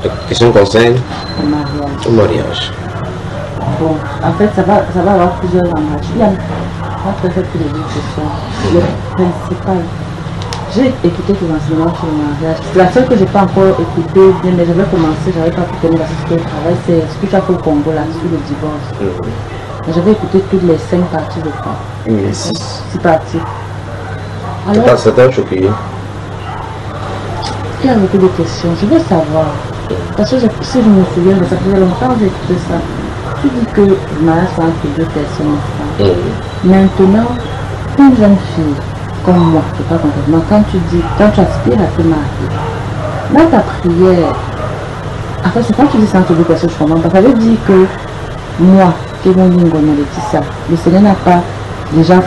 La question concerne le mariage. le mariage. Bon, en fait, ça va avoir plusieurs langages. Il y a peut-être que les deux questions. Le principal, j'ai écouté tes enseignements sur le mariage. C'est la seule que je n'ai pas encore écouté, bien, mais j'avais commencé, j'avais pas pu tenir la société au travail. C'est ce que tu as fait au Congo là, sur le divorce. J'avais écouté toutes les 5 parties de fois. Les 6. 6 parties. Alors, Ça t'a choqué? il y a beaucoup de questions. Je veux savoir, parce que si je me souviens de ça, faisait longtemps que j'ai écouté ça. Tu dis que le mariage c'est entre deux personnes. Maintenant, une jeune fille comme moi, je ne sais pas complètement, quand tu aspires à te marier, dans ta prière, en fait, c'est quand tu dis ça entre deux personnes, je comprends pas. Ça veut dire que moi, qui est mon lingonne, le Seigneur n'a pas déjà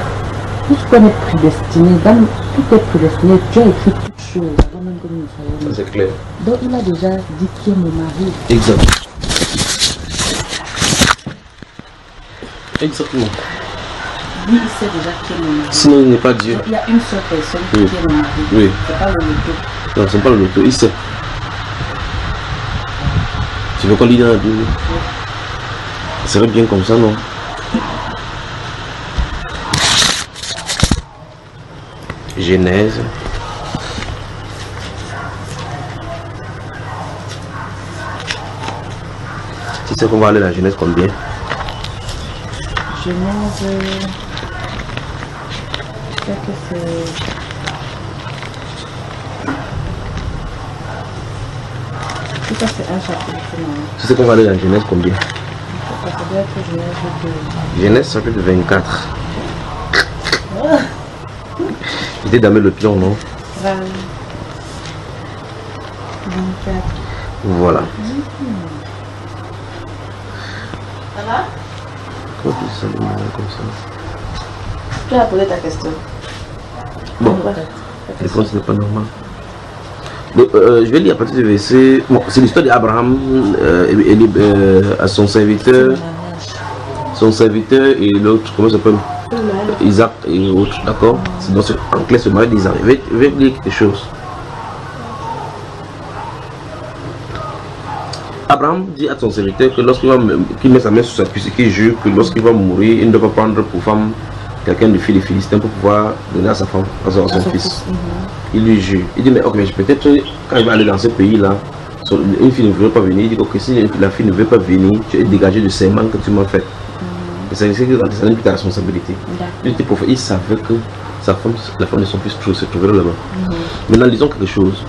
tout ce qu'on est prédestiné, tout est prédestiné, tu as écrit toutes choses avant même que nous soyons. C'est clair. Donc il a déjà dit qui est mon mari. Exact. Exactement. Lui, il sait déjà qui est mon mari. Sinon, il n'est pas Dieu. Il y a une seule personne qui est mon mari. Oui. C'est pas le loto. Non, c'est pas le loto, il sait. Tu veux qu'on lit dans la Bible? Ça serait bien comme ça, non? Genèse. Tu sais qu'on va aller dans la Genèse combien? Genèse, je sais que c'est... Tout ça c'est un chapitre, non? Tu sais qu'on va aller dans la Genèse combien? Ça doit être Genèse 2. Genèse chapitre 24. J'étais dans le pion, non? 24. Voilà. Ça va? Comment tu sais comme ça? Tu as posé ta question. Bon, la réponse n'est pas normale. Donc, je vais lire à partir du verset. Bon, c'est l'histoire d'Abraham à son serviteur. Son serviteur et l'autre, comment ça s'appelle? Isaac et l'autre, d'accord? C'est dans ce, en clair, ce mari d'Isaac. Je vais lire quelque chose. Abraham dit à son serviteur que lorsqu'il met sa main sur sa cuisse, qu'il jure que lorsqu'il va mourir, il ne doit pas prendre pour femme quelqu'un de fils des Philistins pour pouvoir donner à sa femme, à son fils. Il lui jure. Il dit, mais ok, peut-être quand il va aller dans ce pays-là, une fille ne veut pas venir. Il dit, ok, si la fille ne veut pas venir, tu es dégagé de serment que tu m'as fait. C'est une ta responsabilité. Il savait que sa femme, la femme de son fils se trouverait là-bas. Maintenant, lisons quelque chose.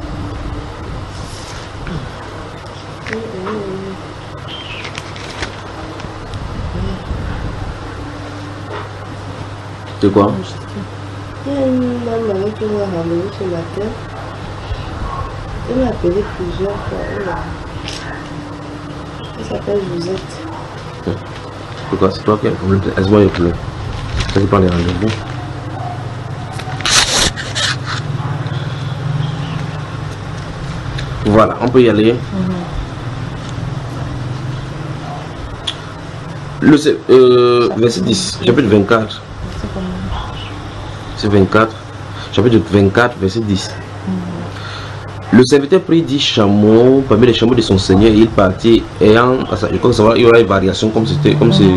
C'est quoi? Il y a une dame avec qui on a rendez-vous ce matin. Elle m'a appelé plusieurs fois. Elle s'appelle Josette. Pourquoi? C'est toi qui as le problème. Est-ce que tu ça pas les rendez-vous? Voilà, on peut y aller. Verset 10, chapitre 24. C'est 24. Chapitre 24, verset 10. Le serviteur prit 10 chameaux parmi les chameaux de son seigneur et il partit ayant, je crois que ça va, il y aura une variation comme c'était, comme c'est.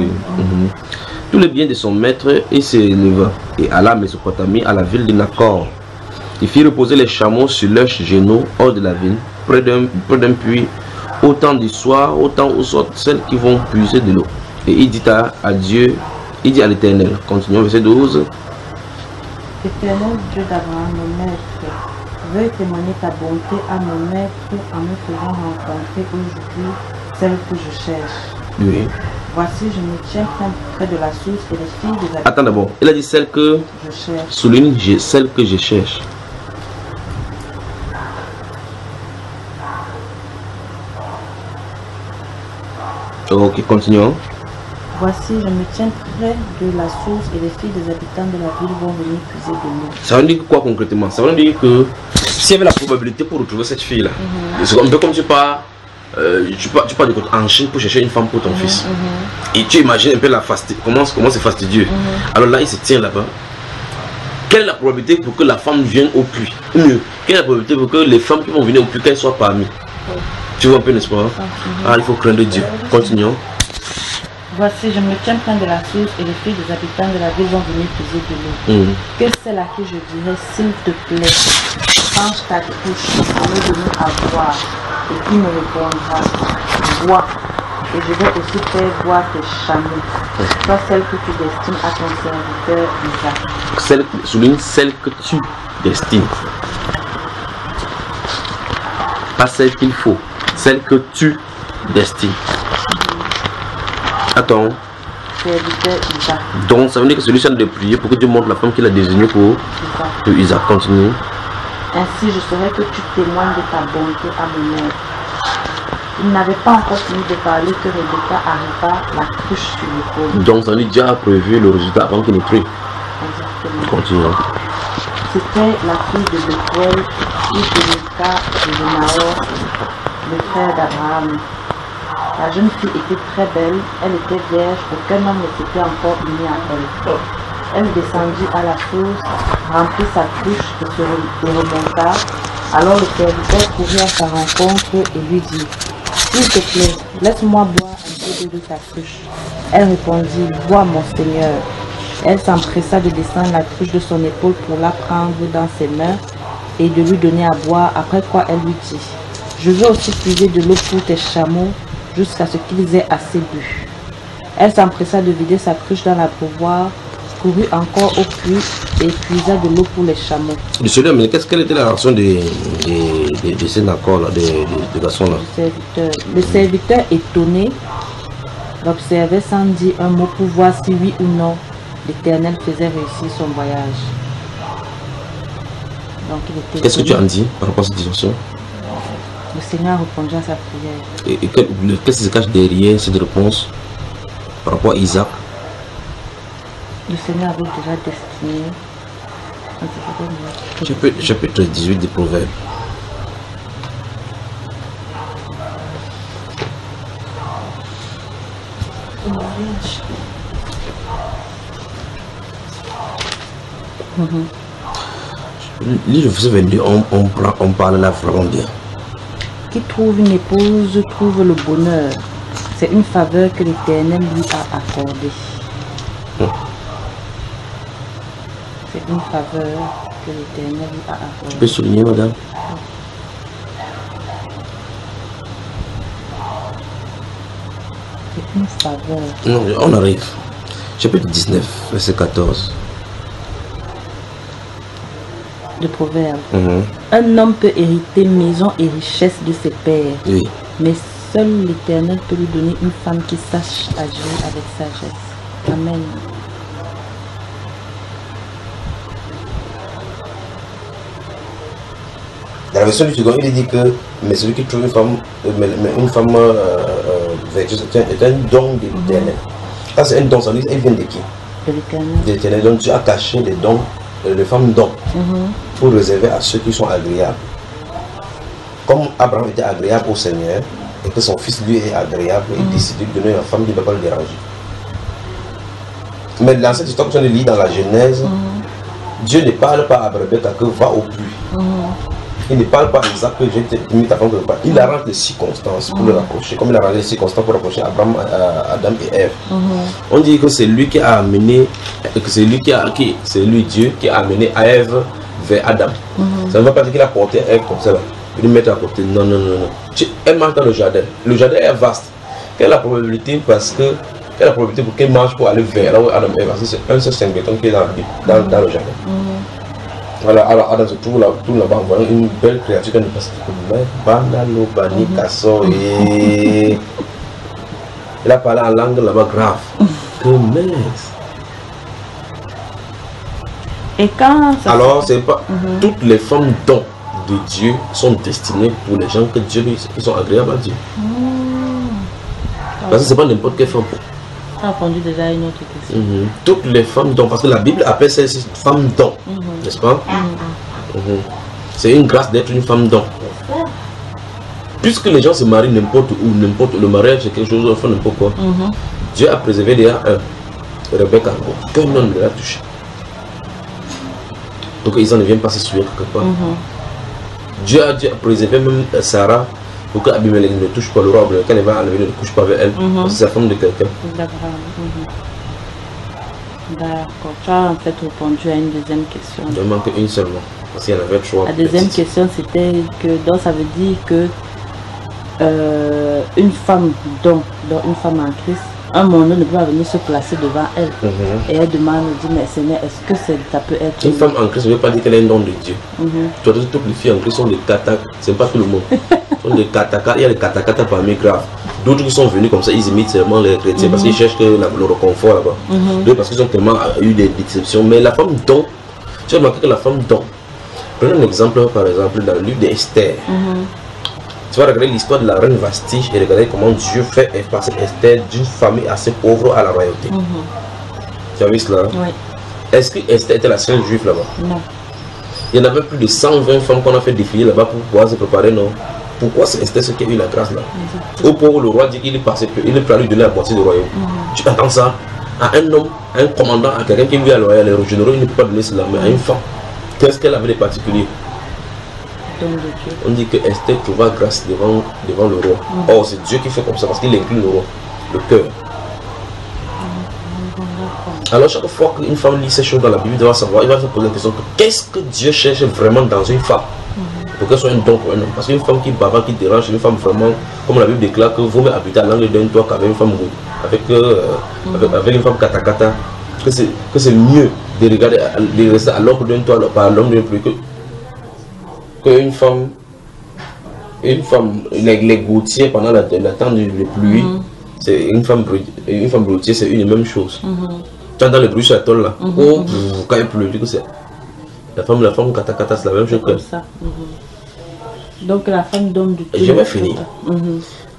Tous les biens de son maître et s'éleva et alla à Mésopotamie à la ville de Nacor. Il fit reposer les chameaux sur leurs genoux hors de la ville, près d'un puits, autant du soir, autant où sortent celles qui vont puiser de l'eau. Et il dit à Dieu, il dit à l'Éternel, continuons verset 12. Éternel Dieu d'Abraham, mon maître, veuille témoigner ta bonté à mon maître en me faisant rencontrer aujourd'hui celle que je cherche. Oui. Voici, je me tiens près de la source et les filles des habitants. Attends d'abord, il a dit celle que je cherche. Souligne celle que je cherche. Ok, continuons. Voici, je me tiens près de la source et les filles des habitants de la ville vont venir puiser de l'eau. Ça veut dire quoi concrètement? Ça veut dire que s'il y avait la probabilité pour retrouver cette fille-là, c'est un peu comme tu pars en Chine pour chercher une femme pour ton fils. Et tu imagines un peu comment c'est fastidieux. Alors là, il se tient là-bas. Quelle est la probabilité pour que la femme vienne au puits? Ou mieux, quelle est la probabilité pour que les femmes qui vont venir au puits, qu'elles soient parmi? Tu vois un peu, n'est-ce pas? Ah, il faut craindre Dieu. Continuons. Voici, je me tiens près de la source et les filles des habitants de la ville vont venir puiser de l'eau. Que celle à qui je dirais, s'il te plaît, change ta couche pour me donner à boire. Et qui me répondra, bois. Et je vais aussi faire boire tes chameaux. Soit celle que tu destines à ton serviteur Isaac. Souligne celle que tu destines. Pas celle qu'il faut. Celle que tu destines. Attends. Serviteur Isaac. Donc ça veut dire que celui-ci a de prier pour que Dieu montre la femme qu'il a désignée pour Isaac. Continue. Ainsi je saurai que tu témoignes de ta bonté à mon maître. Il n'avait pas encore fini de parler que Rebecca arriva la couche sur l'épaule. Donc ça veut dire que Dieu a prévu le résultat avant qu'il ne prie. Exactement. Continuons. C'était la fille de Bethuel, fille de Milca et de Nahor, le frère d'Abraham. La jeune fille était très belle, elle était vierge, aucun homme ne s'était encore uni à elle. Elle descendit à la source, remplit sa cruche et remonta. Alors le serviteur courut à sa rencontre et lui dit, s'il te plaît, laisse-moi boire un peu d'eau de ta cruche. Elle répondit, bois mon Seigneur. Elle s'empressa de descendre la cruche de son épaule pour la prendre dans ses mains et de lui donner à boire, après quoi elle lui dit, je veux aussi puiser de l'eau pour tes chameaux jusqu'à ce qu'ils aient assez bu. Elle s'empressa de vider sa cruche dans la pouvoir, courut encore au puits et puisa de l'eau pour les chameaux. Désolé, mais quelle était la réaction de ces accords-là, des garçons-là? Le serviteur étonné l'observait sans dire un mot pour voir si oui ou non l'Éternel faisait réussir son voyage. Qu'est-ce que tu as dit par rapport à cette situation? Le Seigneur répondit à sa prière. Et qu'est-ce qui se cache derrière cette réponse par rapport à Isaac? Le Seigneur avait déjà destiné. Chapitre 18 des Proverbes. Lis le verset 22, on parle là vraiment bien. Qui trouve une épouse trouve le bonheur. C'est une faveur que l'Éternel lui a accordée. C'est une faveur que l'Éternel lui a accordée. Tu peux souligner, madame? C'est une faveur. Non, on arrive. Chapitre 19, verset 14. De Proverbe. Un homme peut hériter maison et richesse de ses pères. Oui. Mais seul l'Éternel peut lui donner une femme qui sache agir avec sagesse. Amen. Dans la version du second, il dit que mais celui qui trouve une femme vertueuse est un don de l'Éternel. Ça c'est un don, ça veut dire elle vient de qui? De l'Éternel. De l'Éternel. Donc Dieu a caché les dons, les femmes dons, pour réserver à ceux qui sont agréables. Comme Abraham était agréable au Seigneur et que son fils lui est agréable, il décide de donner une femme qui ne va pas le déranger. Mais dans cette histoire que tu viens de lire dans la Genèse, Dieu ne parle pas à Rebecca que va au puits. Il ne parle pas à Isaac que j'ai mis ta femme quelque part. Il arrange les circonstances pour le rapprocher. Comme il a arrangé les circonstances pour rapprocher Abraham, Adam et Ève. On dit que c'est lui qui a amené, que c'est lui Dieu qui a amené Ève vers Adam. Ça ne veut pas dire qu'il a porté Ève comme ça. Il lui met à côté. Non, non, non, non. Elle marche dans le jardin. Le jardin est vaste. Quelle est la probabilité pour qu'elle marche pour aller vers là où Adam et Ève? C'est un seul singleton qui est dans le jardin. Voilà, alors Adam se trouve là-bas en voyant une belle créature qui ne passe pas. Banalo, Bani, Kasso et. Il a parlé en langue là-bas grave. Que mince. Et quand ça alors, c'est pas. Toutes les femmes dons de Dieu sont destinées pour les gens que Dieu qui sont agréables à Dieu. Parce que c'est pas n'importe quelle femme. a répondu déjà à une autre question. Toutes les femmes dons, parce que la Bible appelle ces femmes dons, n'est-ce pas? C'est une grâce d'être une femme don. Puisque les gens se marient n'importe où, n'importe où, le mariage c'est quelque chose, enfin n'importe quoi. Dieu a préservé déjà un. Rebecca, aucun homme ne l'a touché. Donc ils ne viennent pas se souiller quelque part. Dieu a préservé même Sarah pour qu'Abimelech ne touche pas le roi, quand il va enlever, ne couche pas avec elle, parce que c'est la femme de quelqu'un. D'accord. D'accord. Tu as en fait répondu à une deuxième question. Il ne manque une seulement, parce qu'il y en avait trois. La deuxième question, c'était que, donc ça veut dire que une femme dont une femme en Christ, un moment ne peut pas venir se placer devant elle. Et elle demande, dit, mais Seigneur, est-ce que ça peut être... Une femme en Christ ne veut pas dire qu'elle est un don de Dieu. Tu vois, toutes les filles en Christ sont des katak, c'est pas tout le monde. Sont des katakata, il y a des katakata parmi graves. D'autres qui sont venus comme ça, ils imitent seulement les chrétiens parce qu'ils cherchent le réconfort là-bas. D'autres parce qu'ils ont tellement eu des déceptions. Mais la femme don, tu as remarqué que la femme don. Prenons un exemple, par exemple, dans le livre d'Esther. Tu vas regarder l'histoire de la reine Vasti et regarder comment Dieu fait passer Esther d'une famille assez pauvre à la royauté. Tu as vu cela? Oui. Est-ce que Esther était la seule juive là-bas? Non. Il y en avait plus de 120 femmes qu'on a fait défiler là-bas pour pouvoir se préparer, non? Pourquoi c'est Esther ce qui a eu la grâce là? Au pauvre, le roi dit qu'il est passé, il est prêt à lui donner la moitié du royaume. Tu attends ça à un homme, à un commandant, à quelqu'un qui vit à loyal, les généraux, il ne peut pas donner cela, mais à une femme. Qu'est-ce qu'elle avait de particulier? On dit que Esther trouva grâce devant le roi. Or, c'est Dieu qui fait comme ça parce qu'il inclut le roi, le cœur. Alors, chaque fois qu'une femme lit ces choses dans la Bible, il va savoir, il va se poser la question qu'est-ce que Dieu cherche vraiment dans une femme pour qu'elle soit un don pour un homme. Parce qu'une femme qui bavard, qui dérange, une femme vraiment, comme la Bible déclare, que vaut mieux habiter à l'angle d'un toit qu'avec une femme avec une femme katakata, que c'est mieux de regarder, de rester à l'ombre d'un toit par l'homme d'un pluie qu'une femme, les gouttières pendant la temps de pluie, c'est une femme broutière, c'est une même chose. Tu as dans le bruit sur la tôle là, quand il pleut, c'est la femme katakata, c'est la même chose que ça. Donc la femme donne du temps. Je vais finir.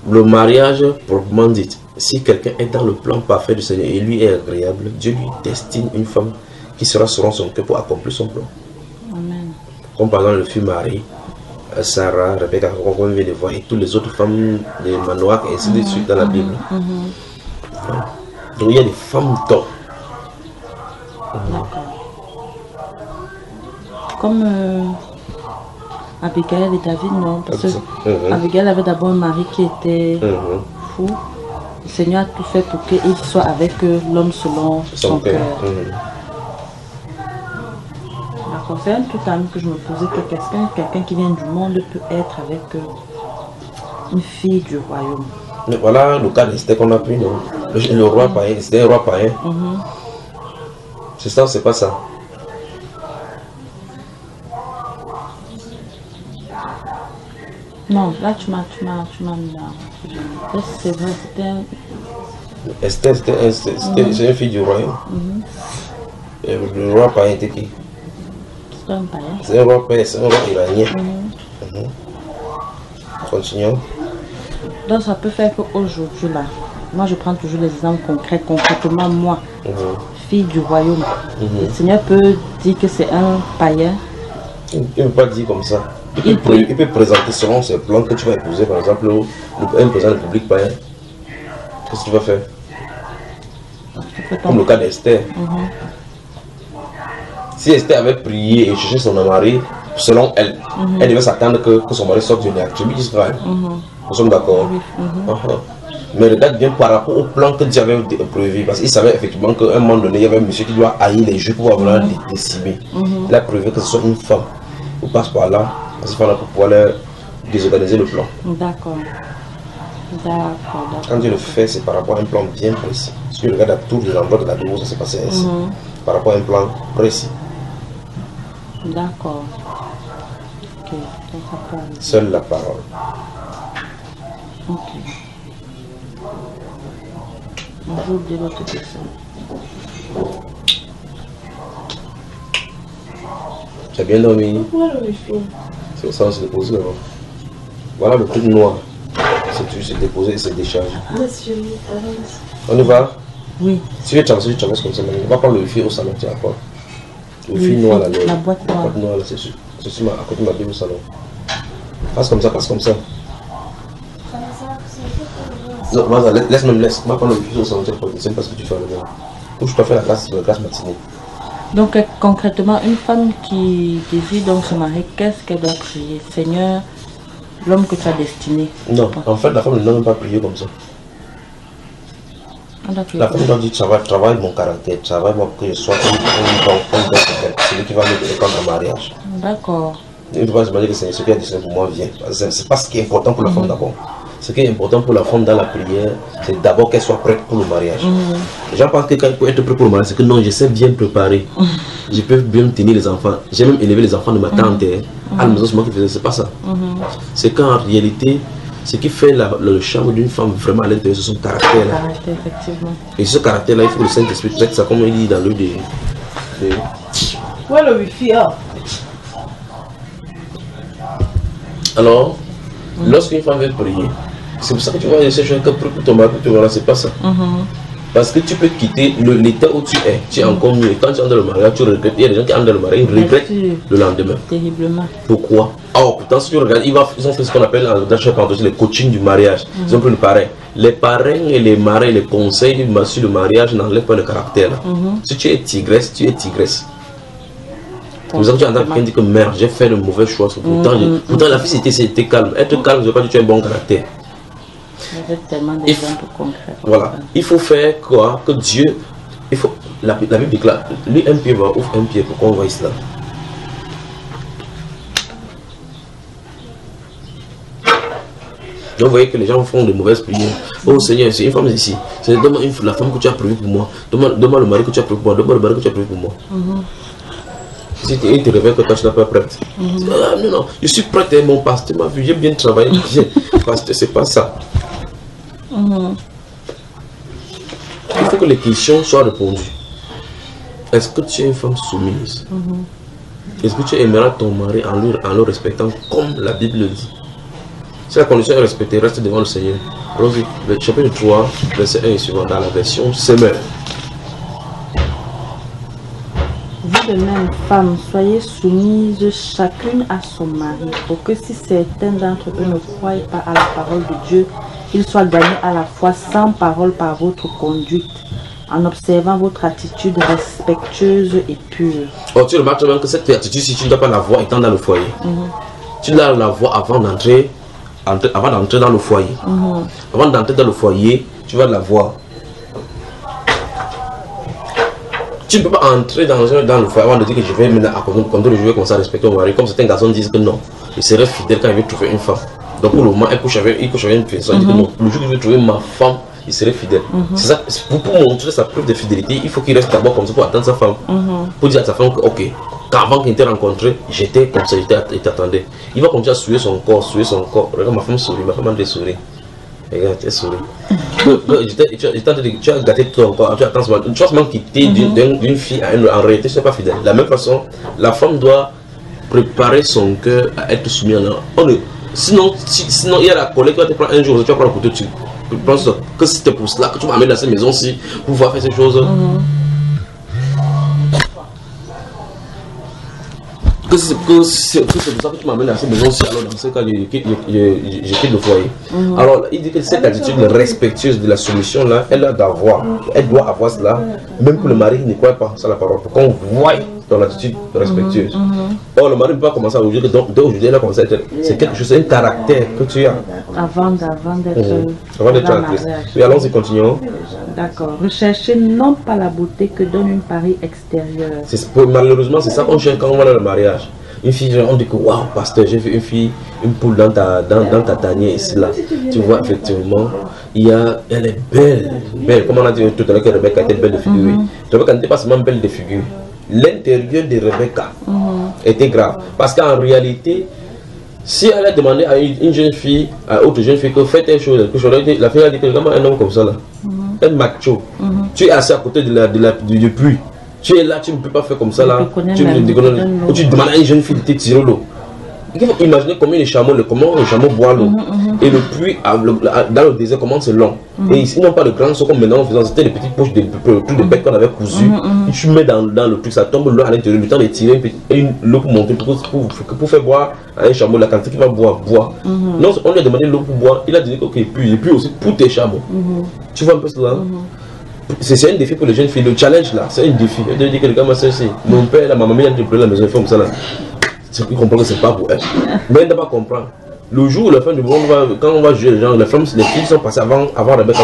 Le mariage, proprement dit, si quelqu'un est dans le plan parfait du Seigneur et lui est agréable, Dieu lui destine une femme qui sera selon son cœur pour accomplir son plan. Amen. Comme par exemple le fut Marie, Sarah, Rebecca, qu'on vient de voir, et toutes les autres femmes de Manoach, et ainsi de suite dans la Bible. Donc il y a des femmes d'or. Comme Abigail et David, non, parce que Abigail avait d'abord un mari qui était fou. Le Seigneur a tout fait pour qu'il soit avec l'homme selon son cœur. D'accord, c'est un tout ami que je me posais que quelqu'un qui vient du monde peut être avec une fille du royaume. Mais voilà le cas d'Esther qu'on a pris, le roi païen, c'était un roi païen. C'est ça, c'est pas ça. Non, là tu m'as mis là. C'est vrai, c'était un... Esther, c'est une fille du royaume. Et le roi païen était qui? C'est un païen. C'est un roi païen, c'est un roi iranien. Continuons. Donc ça peut faire qu'aujourd'hui là, moi je prends toujours les exemples concrets, concrètement moi, fille du royaume. Le Seigneur peut dire que c'est un païen. Il ne peut pas dire comme ça. Il peut présenter selon ses plans que tu vas épouser, par exemple, un président de public païen. Qu'est-ce que tu vas faire? Comme le cas d'Esther. Si Esther avait prié et cherché son mari, selon elle, elle devait s'attendre que son mari sorte d'une tribu d'Israël. Nous sommes d'accord? Mais regarde bien par rapport au plan que Dieu avait prévu, parce qu'il savait effectivement qu'à un moment donné, il y avait un monsieur qui doit haïr les Juifs pour avoir les décimer. Il a prévu que ce soit une femme qui passe par là, parce qu'il pour pouvoir désorganiser le plan. D'accord. Quand Dieu le fait, c'est par rapport à un plan bien précis. Si tu regardes à tous les endroits de la Bible, ça s'est passé ainsi. Par rapport à un plan précis. D'accord. Ok. Seule la parole. Ok. J'ai oublié l'autre question. Tu as bien dormi? C'est ça, on s'est déposé là-bas. Voilà le truc noir. C'est déposé et c'est déchargé. On y va? Oui. Si tu avances comme ça, on va prendre le wifi au salon, tu vas voir. Le wifi noir là, la boîte noire. La boîte noire là, c'est à côté de ma Bible au salon. Passe comme ça, passe comme ça. Non, voilà, laisse. On va prendre le wifi au salon, tu vas voir, c'est pas ce que tu fais là-bas. Ou je dois faire la classe matinée. Donc concrètement, une femme qui désire donc se marier, qu'est-ce qu'elle doit prier? Seigneur, l'homme que tu as destiné. Non, en fait, la femme ne doit même pas prier comme ça. La femme doit dire, travaille mon caractère, travaille moi que je sois celui qui va me donner comme un mariage. D'accord. Il ne faut pas se demander que c'est ce qui est destiné pour moi vient. C'est pas ce qui est important pour la femme d'abord. Ce qui est important pour la femme dans la prière, c'est d'abord qu'elle soit prête pour le mariage. Les gens pensent que quand il faut être prêt pour le mariage, c'est que non, je sais bien préparer. Je peux bien tenir les enfants. J'ai même élevé les enfants de ma tante. À la maison, c'est moi qui faisais, c'est pas ça. C'est qu'en réalité, ce qui fait le charme d'une femme vraiment à l'intérieur, c'est son caractère. Et ce caractère-là, il faut que le Saint-Esprit traite ça comme il dit dans le de... Ouais, le wifi, ah. Alors, lorsqu'une femme veut prier, c'est pour ça que tu vois, ces choses que pour ton mari, c'est pas ça. Parce que tu peux quitter l'état où tu es encore mieux. Quand tu entres dans le mariage, tu regrettes. Il y a des gens qui entrent dans le mariage, ils regrettent le lendemain. Terriblement. Pourquoi? Oh, pourtant, si tu regardes, ils ont fait ce qu'on appelle dans chaque endroit les coachings du mariage. Ils ont pris le parrain. Les parrains et les marrains, les conseils sur le mariage n'enlèvent pas le caractère. Si tu es tigresse, tu es tigresse. C'est pour ça que tu entends quelqu'un dire que merde, j'ai fait le mauvais choix. Pourtant, la fille c'était calme. Être calme, je ne veux pas dire que tu as un bon caractère. Voilà, il faut faire quoi? Que Dieu, il faut, la Bible déclare, lui un pied va, ouvre un pied, pourquoi on voit cela? Donc vous voyez que les gens font de mauvaises prières. Oh Seigneur, c'est une femme ici. C'est la femme que tu as prévue pour moi. Demande le mari que tu as prévu pour moi. Demande le mari que tu as prévu pour moi. Si il te révèle que toi tu n'es pas prête. Ah, non, je suis prête, mon pasteur m'a vu, j'ai bien travaillé. Pasteur, c'est pas ça. Il faut que les questions soient répondues. Est-ce que tu es une femme soumise? Est-ce que tu aimeras ton mari en le respectant comme la Bible le dit? Si la condition est respectée, reste devant le Seigneur. Allons-y, le chapitre 3, verset 1 et suivant, dans la version Semeur. Vous de même, femmes, soyez soumises chacune à son mari, pour que si certains d'entre eux ne croient pas à la parole de Dieu, ils soient gagnés à la fois sans parole par votre conduite, en observant votre attitude respectueuse et pure. Oh, tu remarques même que cette attitude, si tu ne dois pas la voir étant dans le foyer, tu dois la voir avant d'entrer dans le foyer. Avant d'entrer dans le foyer, tu vas la voir. Tu ne peux pas entrer dans le foyer avant de dire que je vais maintenant contrôler, je vais commencer à respecter mon mari. Comme certains garçons disent que non, il serait fidèle quand il veut trouver une femme. Donc pour le moment, il couche avec une personne. Il dit que non, le jour où il veut trouver ma femme, il serait fidèle. C'est ça, pour montrer sa preuve de fidélité, il faut qu'il reste d'abord comme ça pour attendre sa femme. Pour dire à sa femme que, ok, avant qu'il t'ait rencontré, j'étais comme ça, il t'attendait. Il va continuer à souiller son corps, Regarde, ma femme sourit, ma femme a des souris. Regarde, tu es souri. Tu as gâté ton corps, tu as seulement quitté d'une fille à une autre. En réalité, tu n'es pas fidèle. De la même façon, la femme doit préparer son cœur à être soumise en eux. Sinon, il y a la collègue qui va te prendre un jour, tu vas prendre un couteau, tu penses que c'était pour cela que tu vas amener dans cette maison-ci pour pouvoir faire ces choses. Que c'est pour ça que tu m'amènes dans cette maison-ci, alors dans ce cas, je quitte le foyer. Alors, il dit que cette attitude respectueuse de la soumission là, elle doit avoir cela, même pour le mari qui ne croit pas à la parole, pour qu'on voie dans l'attitude respectueuse. Or, le mari ne peut pas commencer à vous dire que d'aujourd'hui, elle a commencé à être. C'est quelque chose, c'est un caractère que tu as. Avant d'être actrice. Oui, allons-y, continuons. D'accord. Recherchez non pas la beauté que donne une pareille extérieure. Malheureusement, c'est ça qu'on cherche quand on va dans le mariage. Une fille, on dit que waouh, pasteur, j'ai vu une fille, une poule dans ta tanière ici là. Tu vois, effectivement, elle est belle. Comme on a dit tout à l'heure que Rebecca était belle de figure. Rebecca n'était pas seulement belle de figure. L'intérieur de Rebecca était grave. Parce qu'en réalité, si elle a demandé à une jeune fille, à une autre jeune fille que fait telle chose, la fille a dit que comment un homme comme ça là, un macho, tu es assis à côté du puits. Tu es là, tu ne peux pas faire comme ça là. Tu demandes à une jeune fille de te tirer l'eau. Il faut imaginer comment le chameau boit l'eau. Et le puits dans le désert, comment c'est long. Et ici, ils n'ont pas de grands seaux comme maintenant en faisant, c'était des petites poches de bêtes qu'on avait cousues. Et tu mets dans le truc, ça tombe l'eau à l'intérieur. Le temps de tirer l'eau pour monter, pour faire boire à un chameau la quantité qu'il va boire. Non, on lui a demandé l'eau pour boire. Il a dit ok, et puis aussi pour tes chameaux. Tu vois un peu cela? C'est un défi pour les jeunes filles. Le challenge là, c'est un défi. Elle dit que le gars m'a ceci. Mon père, ma maman, il a dit que la maison, il faut comme ça là. Il comprend que c'est pas pour elle. Mais elle ne va pas comprendre. le jour où la femme du monde va, quand on va juger les gens, les filles sont passées avant Rebecca.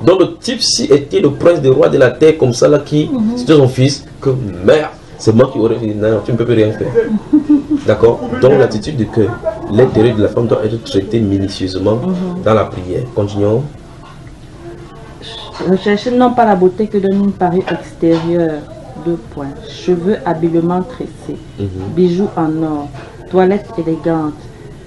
Donc le type si était le prince des rois de la terre comme ça là qui, c'était son fils, que merde, c'est moi qui aurais dit non, tu ne peux plus rien faire. D'accord. Donc l'attitude de que l'intérieur de la femme doit être traité minutieusement dans la prière. Continuons. Recherchez non pas la beauté que donne une parure extérieure. 2 points. Cheveux habilement tressés, bijoux en or, toilette élégante,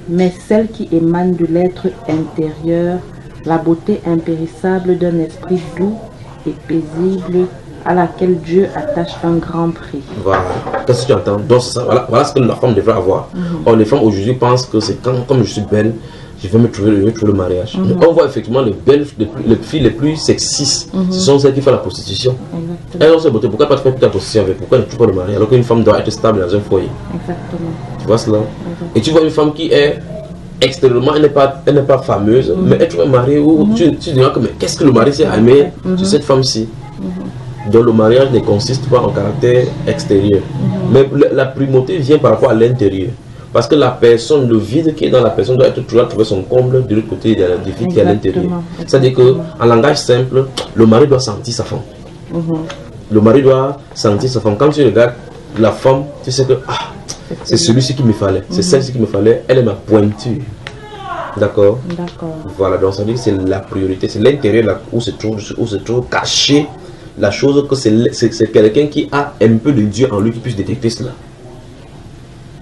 mais celle qui émane de l'être intérieur, la beauté impérissable d'un esprit doux et paisible à laquelle Dieu attache un grand prix. Voilà. Qu'est-ce que tu entends? Donc ça, voilà ce que la femme devrait avoir. Or, les femmes aujourd'hui pensent que c'est comme je suis belle, je vais me trouver le mariage. On voit effectivement les filles les plus sexistes, ce sont celles qui font la prostitution. Elles ont cette beauté, pourquoi pas te faire toute la prostitution avec? Pourquoi ne tu pas le mariage alors qu'une femme doit être stable dans un foyer? Exactement. Tu vois cela? Et tu vois une femme qui est extérieurement, elle n'est pas fameuse, mais elle trouve un mari où tu diras que mais qu'est-ce que le mari s'est aimé sur cette femme-ci? Donc le mariage ne consiste pas en caractère extérieur, mais la primauté vient par rapport à l'intérieur. Parce que la personne, le vide qui est dans la personne doit être toujours trouver son comble de l'autre côté du vide qui est à l'intérieur. C'est-à-dire qu'en langage simple, le mari doit sentir sa femme. Le mari doit sentir sa femme. Quand tu regardes la femme, tu sais que c'est celui-ci qu'il me fallait, c'est celle-ci qu'il me fallait, elle est ma pointure. D'accord? Voilà, donc ça veut dire que c'est la priorité, c'est l'intérieur où se trouve caché la chose, que c'est quelqu'un qui a un peu de Dieu en lui qui puisse détecter cela.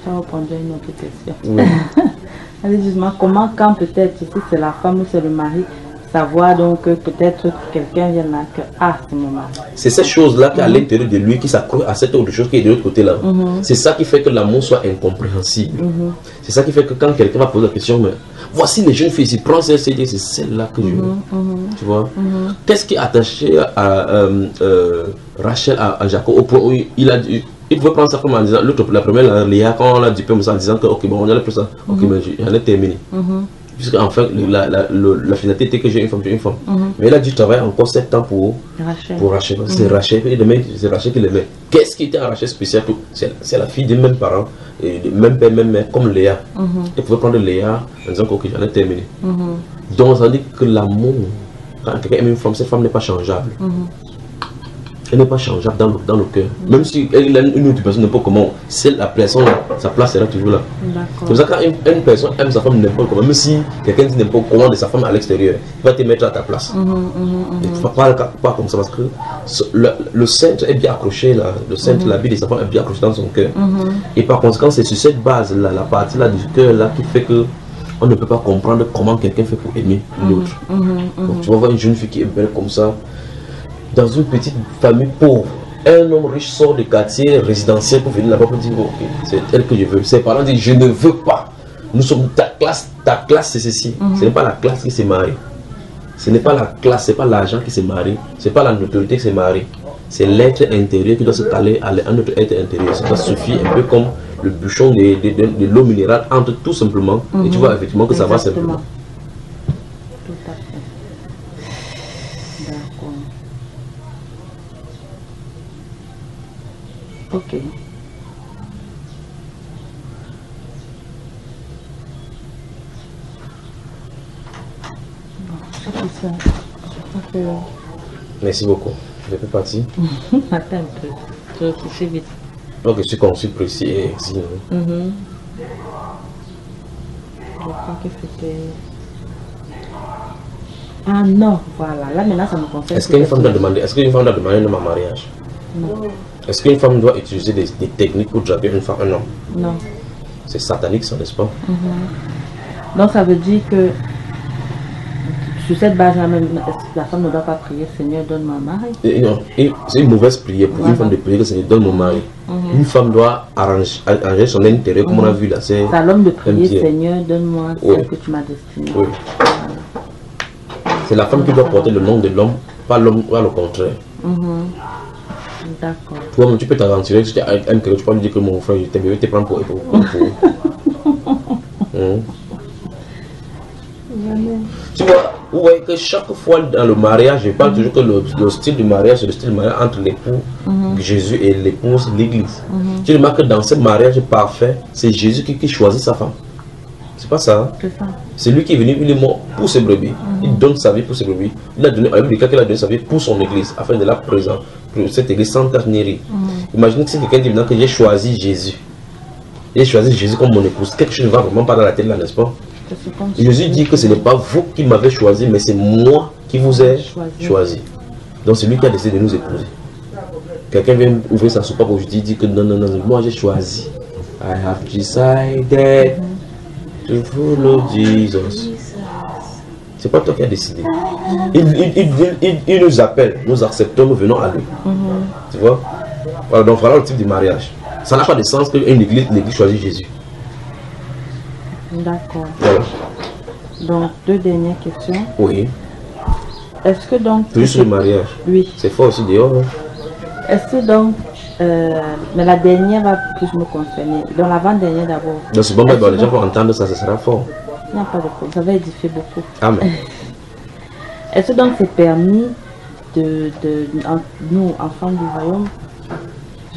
Ça va prendre une autre question. Allez, justement, comment, quand peut-être, si c'est la femme ou c'est le mari, savoir donc que peut-être quelqu'un vient là, que c'est mon mari. C'est cette chose-là qui est à l'intérieur de lui qui s'accroît à cette autre chose qui est de l'autre côté là. C'est ça qui fait que l'amour soit incompréhensible. C'est ça qui fait que quand quelqu'un va poser la question, mais voici les jeunes filles ici, prends celle-ci, c'est celle-là que je veux. Tu vois? Qu'est-ce qui est attaché à Rachel, à Jacob, au point où il pouvait prendre ça comme en disant, la première, Léa, quand on l'a dupé comme ça, en disant que, ok, bon, on a le plus ça, ok, mais j'en ai terminé. Puisque enfin, la finalité était que j'ai une femme, Mais il a dû travailler encore 7 ans pour Rachel. C'est Rachel, c'est Rachel qui l'aimait. Qu'est-ce qui était en Rachel spécial? C'est la fille des mêmes parents, et des mêmes père, même mère, comme Léa. Il pouvait prendre Léa en disant que, ok, j'en ai terminé. Donc, ça dit que l'amour, quand quelqu'un aime une femme, cette femme n'est pas changeable. Elle n'est pas changeable dans le cœur. Même si elle a une autre personne, n'importe comment, c'est la personne là, sa place sera toujours là. C'est pour ça que quand une personne aime sa femme n'importe comment, même si quelqu'un dit n'importe comment de sa femme à l'extérieur, il va te mettre à ta place. Il ne faut pas comme ça parce que le centre est bien accroché là, le centre, la vie de sa femme est bien accroché dans son cœur. Et par conséquent, c'est sur cette base là, la partie là du cœur là qui fait que on ne peut pas comprendre comment quelqu'un fait pour aimer l'autre. Donc tu vas voir une jeune fille qui est belle comme ça, dans une petite famille pauvre, un homme riche sort du quartier résidentiel pour venir là-bas pour dire ok, c'est elle que je veux. Ses parents disent je ne veux pas. Nous sommes ta classe c'est ceci. Ce n'est pas la classe qui s'est mariée. Ce n'est pas la classe, ce n'est pas l'argent qui s'est marié. Ce n'est pas la notoriété qui s'est mariée. C'est l'être intérieur qui doit se caler à un autre être intérieur. Ça suffit un peu comme le bouchon de l'eau minérale entre tout simplement. Et tu vois effectivement que ça va simplement. Ok. Merci beaucoup. Je peux partir. Attends un peu. Je réfléchis vite. Donc je suis conçu, précis et exigeant. Je crois que c'était... Ah non, voilà. Là maintenant ça me concerne. Est-ce qu'une femme doit demander un homme en mariage? Non. Est-ce qu'une femme doit utiliser des techniques pour draguer une femme, un homme? Non. C'est satanique ça, n'est-ce pas? Donc ça veut dire que sur cette base-là même, la femme ne doit pas prier Seigneur donne-moi un mari. Non, c'est une mauvaise prière pour une femme de prier que Seigneur donne mon mari. Une femme doit arranger son intérêt comme on a vu là. C'est à l'homme de prier Seigneur donne-moi ce que tu m'as destiné. C'est la femme qui doit porter le nom de l'homme, pas l'homme, pas le contraire. D'accord. Toi, tu peux t'aventurer, tu aimes que tu peux lui dire que mon frère, je t'aime, je vais te prendre pour. Jamais. Tu vois, vous voyez que chaque fois dans le mariage, je parle toujours que le style du mariage, c'est le style du mariage entre l'époux Jésus et l'épouse l'Église. Tu remarques que dans ce mariage parfait, c'est Jésus qui choisit sa femme. C'est pas ça. Hein? C'est lui qui est venu, il est mort pour ses brebis. Il donne sa vie pour ses brebis. Il a donné, à lui, qu'il a donné sa vie pour son église, afin de la présenter, pour cette église sans ternerie. Imaginez que c'est quelqu'un dit maintenant que j'ai choisi Jésus. J'ai choisi Jésus comme mon épouse. Quelque chose ne va vraiment pas dans la tête là, n'est-ce pas? Jésus dit que ce n'est pas vous qui m'avez choisi, mais c'est moi qui vous ai choisi. Donc c'est lui qui a décidé de nous épouser. Quelqu'un vient ouvrir sa soupape aujourd'hui, dit que non, non, non, moi j'ai choisi. I have decided to follow Jesus. C'est pas toi qui as décidé. Il nous appelle, nous acceptons, nous venons à lui. Tu vois? Voilà, donc voilà le type de mariage. Ça n'a pas de sens qu'une église choisit Jésus. D'accord. Voilà. Donc, deux dernières questions. Oui. Est-ce que donc... Plus le mariage. Oui. C'est fort aussi dehors. Hein? Est-ce que donc... mais la dernière va plus me concerner. Dans l'avant-dernière d'abord. Dans ce moment, les gens vont entendre ça, ce sera fort. Il n'y a pas de problème. Ça va édifier beaucoup. Amen. Est-ce que donc c'est permis nous, enfants du royaume,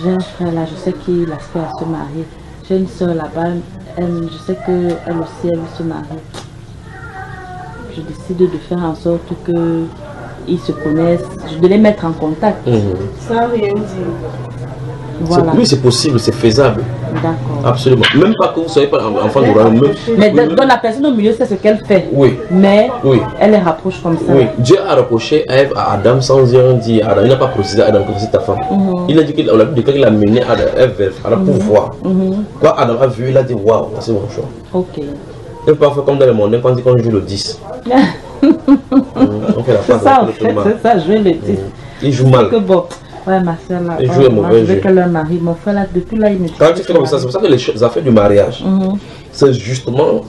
j'ai un frère là, je sais qu'il aspire à se marier. J'ai une soeur là-bas, je sais qu'elle aussi, elle veut se marier. Je décide de faire en sorte qu'ils se connaissent, de les mettre en contact. Sans rien dire. Voilà. Oui, c'est possible, c'est faisable. D'accord. Absolument. Même pas que vous ne soyez pas enfant du royaume. Mais dans la personne au milieu, c'est ce qu'elle fait. Oui. Mais oui. Elle les rapproche comme ça. Oui. Dieu a rapproché Ève à Adam sans rien dire à Adam. Il n'a pas précisé à Adam que c'est ta femme. Il a dit qu'il a mené Ève vers Adam pour voir. Quand Adam a vu, il a dit waouh, c'est mon choix. Ok. Et parfois, comme dans le monde, quand on joue le 10. C'est ça, en fait, c'est ça, jouer le 10. Il joue mal. Que bon. Ouais, ma soeur là, il joue un mauvais jeu. qu'elle marie. Mon frère là, depuis là, il me dit. Quand tu fais comme ça, c'est pour ça que les affaires du mariage, c'est justement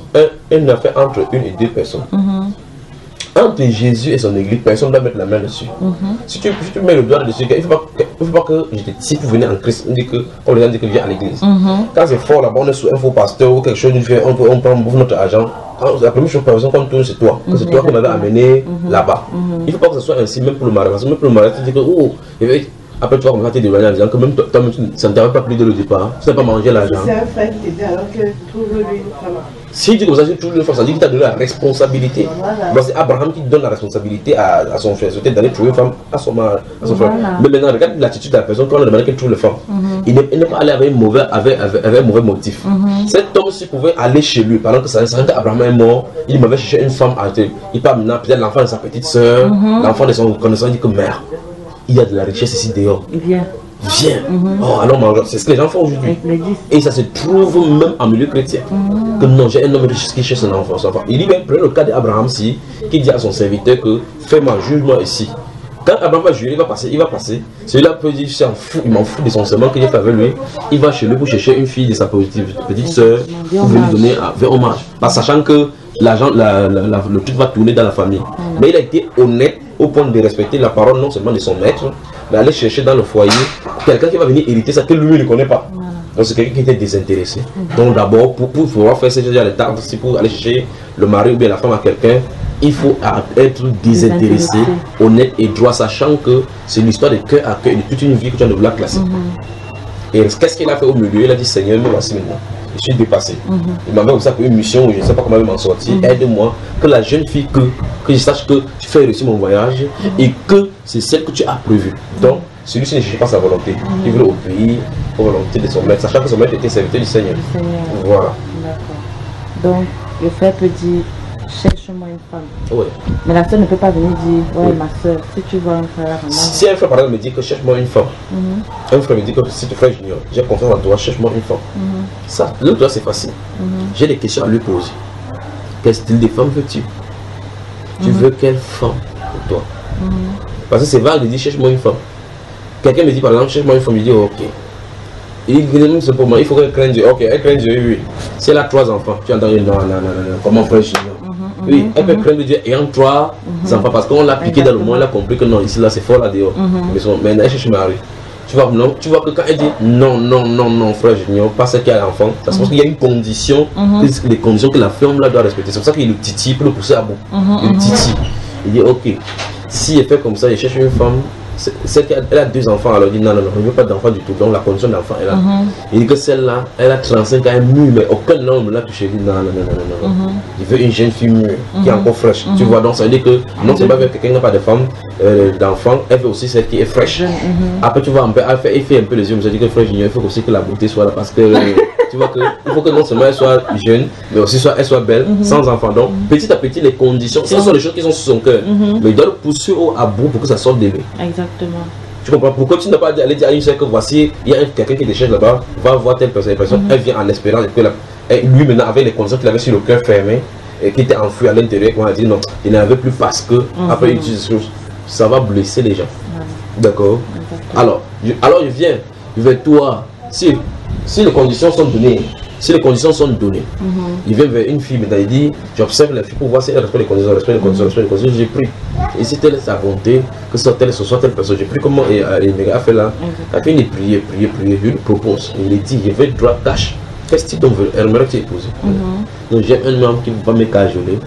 une affaire entre une et deux personnes. Entre Jésus et son église, personne ne doit mettre la main dessus. Si tu mets le doigt dessus, il ne faut pas que si vous venez en Christ, on dit que, comme les gens disent que viens à l'église. Quand c'est fort là-bas, on est sous un faux pasteur ou quelque chose, on prend notre argent. La première chose, personne comme toi, c'est toi. C'est toi qui m'avais amené là-bas. Il ne faut pas que ce soit ainsi, même pour le mariage. Parce que même pour le mariage, tu dis que, oh, après tu vas commencer à te dévoiler en disant que même toi, ça ne t'avait pas plu dès le départ. Tu n'as pas mangé l'argent. C'est un frère qui t'aide alors que trouve-lui une femme. Si tu dis comme ça, tu trouves une femme, ça dit qu'il t'a donné la responsabilité. Voilà. C'est Abraham qui donne la responsabilité à son frère. C'était d'aller trouver une femme à son frère. Mais maintenant, regarde l'attitude de la personne quand on a demandé qu'elle trouve une femme. Il n'est pas allé avec un mauvais motif. Cet homme, s'il pouvait aller chez lui, pendant que ça qu'Abraham est mort, il m'avait cherché une femme. Il part maintenant, peut-être l'enfant de sa petite soeur, l'enfant de son connaissant, il dit que mère, il y a de la richesse ici dehors. Viens. Oh, allons manger. C'est ce que les gens font aujourd'hui. Et ça se trouve même en milieu chrétien. Que non, j'ai un homme riche qui cherche son enfant. Il dit bien, prenez le cas d'Abraham qui dit à son serviteur que fais-moi, juge-moi ici. Quand Abraham va juger, il va passer. Celui-là peut dire, il m'en fout de son serment que j'ai fait avec lui. Il va chez lui pour chercher une fille de sa petite soeur pour lui donner un hommage. Pas sachant que le truc va tourner dans la famille. Mais il a été honnête au point de respecter la parole non seulement de son maître, mais aller chercher dans le foyer quelqu'un qui va venir hériter ça que lui ne connaît pas. Donc c'est quelqu'un qui était désintéressé. Donc d'abord, pour pouvoir faire ce genre de tâches, si pour aller chercher le mari ou bien la femme à quelqu'un, il faut être désintéressé, honnête et droit, sachant que c'est l'histoire de cœur à cœur de toute une vie que tu as de vouloir classer. Et qu'est-ce qu'il a fait au milieu? Il a dit Seigneur, me voici maintenant. Je suis dépassé. Il m'avait aussi une mission où je ne sais pas comment m'en sortir. Aide-moi, que la jeune fille, que je sache que tu fais réussir mon voyage et que c'est celle que tu as prévue. Donc, celui-ci ne cherche pas sa volonté. Il veut obéir aux volontés de son maître, sachant que son maître était serviteur du Seigneur. Voilà. D'accord. Donc, le frère peut dire cherche-moi une femme. Ouais. Mais la soeur ne peut pas venir dire ouais, ma soeur, si tu vois un frère, vraiment. Si un frère par exemple me dit que cherche-moi une femme, un frère me dit que si tu fais junior, j'ai confiance en toi, cherche-moi une femme. Ça, le droit c'est facile. J'ai des questions à lui poser. Quel style de femme veux-tu? Tu veux quelle femme pour toi? Parce que c'est vague de dire cherche-moi une femme. Quelqu'un me dit par exemple cherche-moi une femme, je dis ok. Il dit pour moi, il faut qu'elle craigne Dieu. Ok, elle craigne Dieu, oui. Si elle a 3 enfants, tu entends non, comment frère junior? Oui, elle peut craindre Dieu ayant 3 enfants parce qu'on l'a piqué dans le monde, elle a compris que non, ici là c'est fort là dehors. Mais elle cherche mari. tu vois que quand elle dit non, frère Junior, pas celle qui a l'enfant, ça se passe qu'il y a une condition, les conditions que la femme là doit respecter. C'est pour ça qu'il le titille pour le pousser à bout. Il titille. Il dit ok, si elle fait comme ça, il cherche une femme. Celle qui a 2 enfants, alors il dit non, je ne veux pas d'enfant du tout. Donc la condition d'enfant est là. Il dit que celle-là, elle a 35 ans, elle est mûre, mais aucun homme l'a touché. Il dit non. Il veut une jeune fille mûre, qui est encore fraîche. Tu vois, donc ça veut dire que non seulement quelqu'un qui n'a pas de femme, d'enfant, elle veut aussi celle qui est fraîche. Après, tu vois, elle fait un peu les yeux, mais je dis que frère Junior, il faut aussi que la beauté soit là, parce que tu vois que il faut que non seulement elle soit jeune, mais aussi elle soit belle, sans enfant. Donc petit à petit, les conditions, ce sont les choses qui sont sur son cœur. Mais il doit le pousser à bout pour que ça sorte de lui. Exactement. Tu comprends? Pourquoi tu n'as pas aller dire à une seule que voici, il y a quelqu'un qui déchire là-bas, va voir telle personne, elle vient en espérant que lui maintenant avec les conditions qu'il avait sur le cœur fermé et qui était enfui à l'intérieur, on a dit non, il n'avait plus parce que après il dit des choses, ça va blesser les gens. D'accord? Alors je viens vers toi, si les conditions sont données, il vient vers une fille, mais il dit, j'observe la fille pour voir si elle respecte les conditions, j'ai pris. Et si telle est sa volonté, que ce soit telle personne, j'ai pris comment il a fait là. Après il prier, je lui propose, il lui dit, je vais droit cash. Qu'est-ce que tu aimerais que tu épouses? Donc j'ai un homme qui va me cajoler,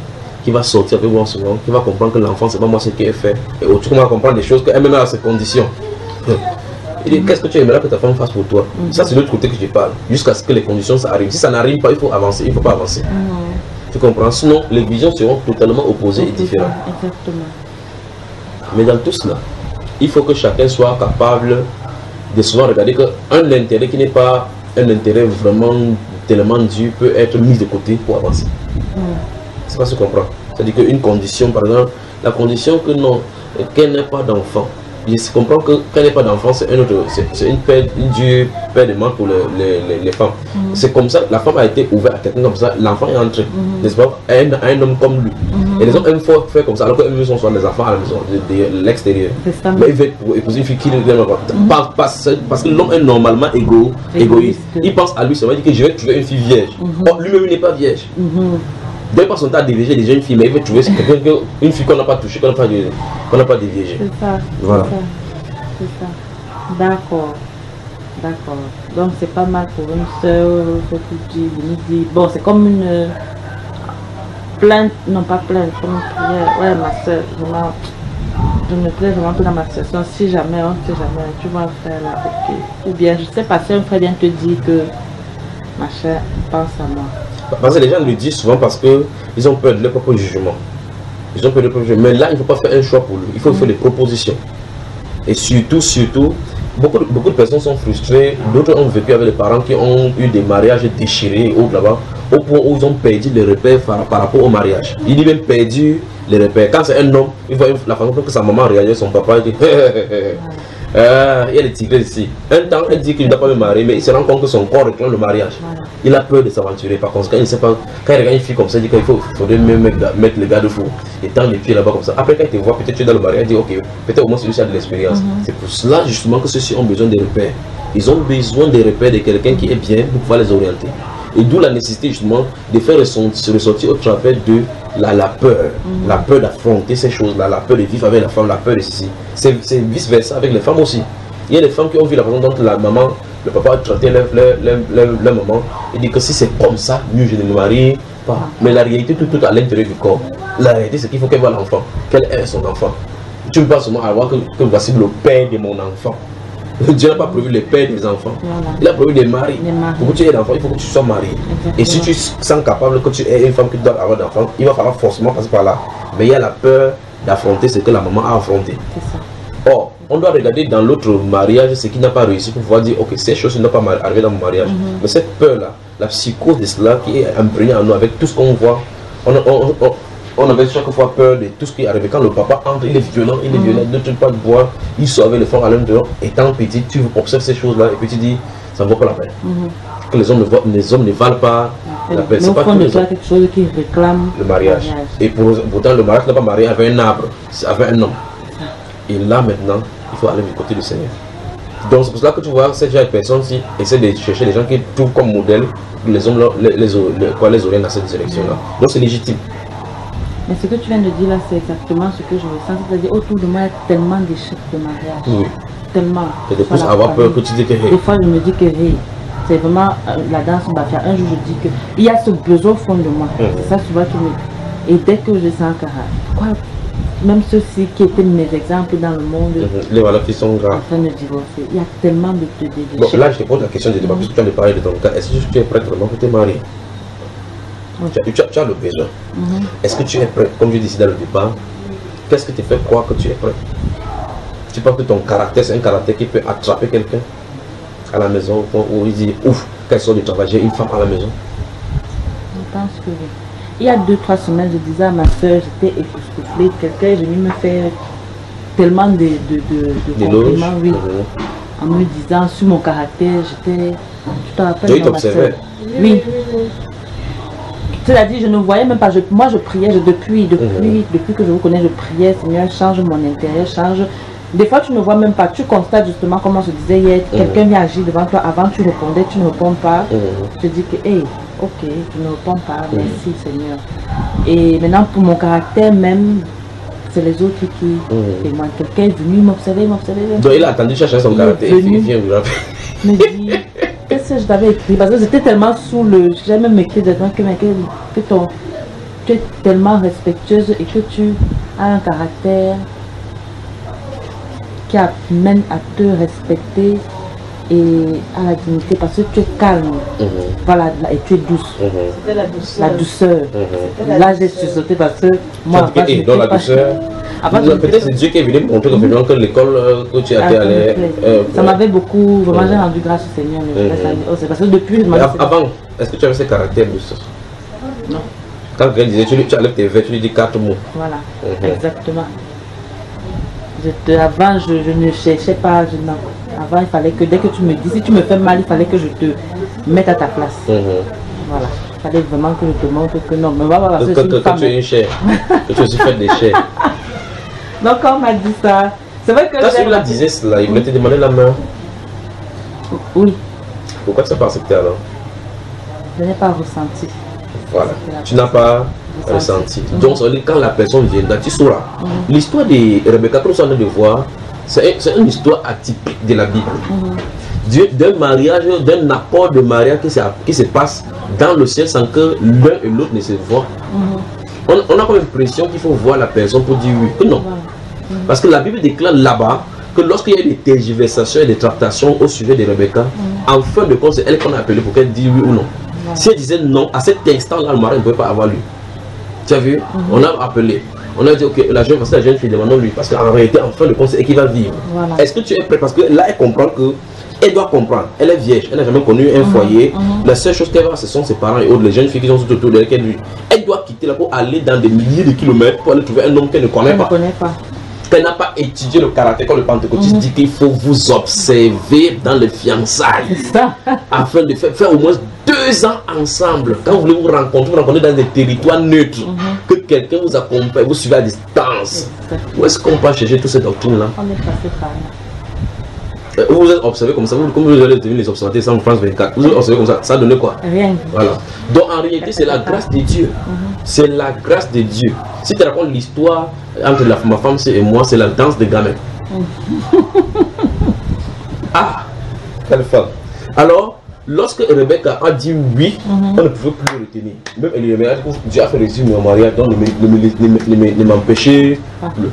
qui va sortir avec moi souvent, qui va comprendre que l'enfant c'est pas moi ce qui est fait. Et tu commences à comprendre des choses qu'elle-même a ses conditions. Il dit, qu'est-ce que tu aimerais que ta femme fasse pour toi? Ça, c'est l'autre côté que je parle. Jusqu'à ce que les conditions ça arrive. Si ça n'arrive pas, il faut avancer. Il ne faut pas avancer. Tu comprends? Sinon, les visions seront totalement opposées et différentes. Exactement. Mais dans tout cela, il faut que chacun soit capable de souvent regarder qu'un intérêt qui n'est pas un intérêt vraiment tellement dur peut être mis de côté pour avancer. C'est pas ce qu'on comprend. C'est-à-dire qu'une condition, par exemple, la condition que non, qu'elle n'ait pas d'enfant. Je comprends que quand il n'y a pas d'enfant, c'est une dure paire de mains pour les femmes. C'est comme ça, la femme a été ouverte à quelqu'un comme ça, l'enfant est entré, n'est-ce pas, à un homme comme lui. Et les hommes aiment faire comme ça, alors qu'eux sont soit les enfants à la maison, de l'extérieur. Mais il veut épouser une fille qui ne l'aime pas. Parce que l'homme est normalement égoïste. Il pense à lui, ça veut dire que je vais trouver une fille vierge. Or, lui-même il n'est pas vierge. Il ne pas son temps à dévier des jeunes filles, mais il veut trouver une fille qu'on n'a pas touchée, qu'on n'a pas déviégée. C'est ça. Voilà. C'est ça. D'accord. Donc c'est pas mal pour une soeur, ce que tu dis. Bon, c'est comme une plainte, non pas plainte, comme une prière. Ouais, ma soeur, vraiment, je me plais vraiment peu dans ma situation. Si jamais, tu vas faire là, ok. Ou bien, je sais pas, si un frère vient te dire que, ma chère, pense à moi. Parce que les gens le disent souvent parce qu'ils ont peur de leur propre jugement. Mais là, il ne faut pas faire un choix pour lui. Il faut faire des propositions. Et surtout, beaucoup de personnes sont frustrées. D'autres ont vécu avec des parents qui ont eu des mariages déchirés là-bas, au point où ils ont perdu les repères par rapport au mariage. Ils disent même perdu les repères. Quand c'est un homme, il voit la façon que sa maman réagit, son papa, il dit il y a des tigres ici. Un temps, elle dit qu'il ne doit pas me marier, mais il se rend compte que son corps réclame le mariage. Il a peur de s'aventurer. Par conséquent, il ne sait pas. Quand il regarde une fille comme ça, il dit qu'il faudrait même mettre le garde-fou et tendre les pieds là-bas comme ça. Après, quand il te voit, peut-être tu es dans le mariage, il dit ok, peut-être au moins celui-ci a de l'expérience. C'est pour cela justement que ceux-ci ont besoin des repères. Ils ont besoin des repères de quelqu'un qui est bien pour pouvoir les orienter. Et d'où la nécessité justement de faire ressortir au travers de la peur. La peur d'affronter ces choses-là, la peur de vivre avec la femme, la peur de ceci. C'est vice-versa avec les femmes aussi. Il y a des femmes qui ont vu la façon dont la maman, le papa a traité leur maman. Il dit que si c'est comme ça, mieux je ne me marie pas. Mais la réalité, tout à l'intérieur du corps. La réalité, c'est qu'il faut qu'elle voie l'enfant. Quel est son enfant? Tu ne peux pas seulement avoir que voici le père de mon enfant. Dieu n'a pas prévu les pères des enfants. Voilà. Il a prévu des maris. Pour que tu aies un enfant, il faut que tu sois marié. Exactement. Et si tu sens capable que tu aies une femme qui doit avoir d'enfants, il va falloir forcément passer par là. Mais il y a la peur d'affronter ce que la maman a affronté. Or, on doit regarder dans l'autre mariage ce qui n'a pas réussi pour pouvoir dire ok, ces choses ne doivent pas arriver dans mon mariage. Mais cette peur-là, la psychose de cela qui est imprégnée en nous avec tout ce qu'on voit, on avait chaque fois peur de tout ce qui arrive. Quand le papa entre, il est violent, ne te pas de boire, il sort avec le fort à l'intérieur. Étant petit, tu observes ces choses-là et puis tu dis, ça ne vaut pas la peine. Que les hommes ne valent pas la peine. C'est pas quelque chose qui réclame le mariage. Et pourtant, le mariage n'est pas marié avec un arbre, c'est avec un homme. Et là maintenant, il faut aller du côté du Seigneur. Donc c'est pour cela que tu vois, ces personnes-ci essaient de chercher des gens qui trouvent comme modèle les hommes les orientent dans cette direction-là. Donc c'est légitime. Mais ce que tu viens de dire là, c'est exactement ce que je ressens. C'est-à-dire, autour de moi, il y a tellement d'échecs de mariage. Oui. Tellement. Et des fois, avoir peur que tu dis que... Des fois, je me dis que c'est vraiment la danse mafia. Un jour, je dis que il y a ce besoin au fond de moi. C'est ça, tu vois, qui me... Et dès que je sens que... Quoi, même ceux-ci qui étaient mes exemples dans le monde, les valeurs qui sont graves. En train de divorcer. Il y a tellement de Bon, là, je te pose la question de débat, puisque tu as parlé de ton cas. Est-ce que tu es prête vraiment pour te marier? Tu as le besoin. Est-ce que tu es prêt? Comme je disais dans le débat, qu'est-ce que te fait croire que tu es prêt? Tu penses que ton caractère, c'est un caractère qui peut attraper quelqu'un à la maison, où il dit ouf, qu'elle sort du travail, j'ai une femme à la maison? Je pense que oui. Il y a 2-3 semaines, je disais à ma soeur, j'étais époustouflée, quelqu'un est venu me faire tellement de compliments, oui, en me disant sur mon caractère, j'étais... Tu te rappelles de ma soeur? Oui. C'est-à-dire, je ne voyais même pas, moi je priais, depuis que je vous connais, je priais, Seigneur, change mon intérieur, change... Des fois, tu ne vois même pas, tu constates justement, comme on se disait hier, quelqu'un vient agir devant toi, avant tu répondais, tu ne réponds pas. Je dis que, hey, ok, tu ne réponds pas, merci Seigneur. Et maintenant, pour mon caractère même, c'est les autres qui témoignent. Quelqu'un est venu m'observer. Donc il a attendu chercher son caractère, il vient vous rappeler. Me dit, qu'est-ce que je t'avais écrit? Parce que j'étais tellement sous le... J'ai même écrit dedans que tu es tellement respectueuse et que tu as un caractère qui amène à te respecter et à la dignité parce que tu es calme, voilà, et tu es douce. C'était la douceur. Là j'ai sauté parce que moi, dans la douceur, peut-être c'est Dieu qui est venu me montrer que l'école que tu as été allé. Ça m'avait beaucoup, vraiment j'ai rendu grâce au Seigneur. C'est parce que depuis... Avant, est-ce que tu avais ce caractère douce? Non. Quand quelqu'un disait, tu enlèves tes verres, tu lui dis 4 mots. Voilà, exactement. Avant, je ne cherchais pas. Avant, il fallait que dès que tu me dis, si tu me fais mal, il fallait que je te mette à ta place. Voilà. Il fallait vraiment que je te montre que non. Mais voilà, que tu es une chair. Que tu es aussi faite des chairs. Donc, quand on m'a dit ça, c'est vrai que. Quand celui-là disait cela, il voulait te demander la main. Oui. Pourquoi tu n'as pas accepté alors? Je n'ai pas ressenti. Voilà. Tu n'as pas ressenti. Donc, quand la personne viendra, tu sauras. L'histoire de Rebecca, que nous sommes en train de voir, c'est une histoire atypique de la Bible. D'un mariage, d'un apport de mariage qui se passe dans le ciel sans que l'un et l'autre ne se voient. On a comme l'impression qu'il faut voir la personne pour dire oui. Que non. Parce que la Bible déclare là-bas que lorsqu'il y a des tergiversations et des tractations au sujet de Rebecca, en fin de compte, c'est elle qu'on a appelée pour qu'elle dise oui ou non. Si elle disait non, à cet instant-là, le mari ne pouvait pas avoir lui. Tu as vu? On a appelé. On a dit, ok, la jeune fille demandons lui. Parce qu'en réalité, en fin de compte, c'est elle qui va vivre. Est-ce que tu es prêt? Parce que là, elle comprend que... Elle doit comprendre. Elle est vierge. Elle n'a jamais connu un foyer. La seule chose qu'elle va, ce sont ses parents et autres. Les jeunes filles qui sont tout autour d'elle. Elle doit quitter là pour aller dans des milliers de kilomètres pour aller trouver un homme qu'elle ne connaît pas. Elle n'a pas étudié le caractère comme le pentecôtiste dit qu'il faut vous observer dans les fiançailles afin de faire au moins 2 ans ensemble. Quand vous voulez vous rencontrer dans des territoires neutres, que quelqu'un vous accompagne, vous suivez à distance. Où est-ce qu'on peut chercher toutes ces doctrines-là? On est passé par là. Vous êtes observé comme ça, comme vous allez devenir les observateurs sans France 24. Vous êtes observé comme ça, ça donne quoi? Rien. Voilà. Donc en réalité, c'est la grâce de Dieu. C'est la grâce de Dieu. Si tu racontes l'histoire entre ma femme et moi, c'est la danse des gamins. Ah, quelle femme. Alors, lorsque Rebecca a dit oui, on ne pouvait plus le retenir. Même Eliézer a dit, Dieu a fait réussir mon mariage, donc ne m'empêchez plus.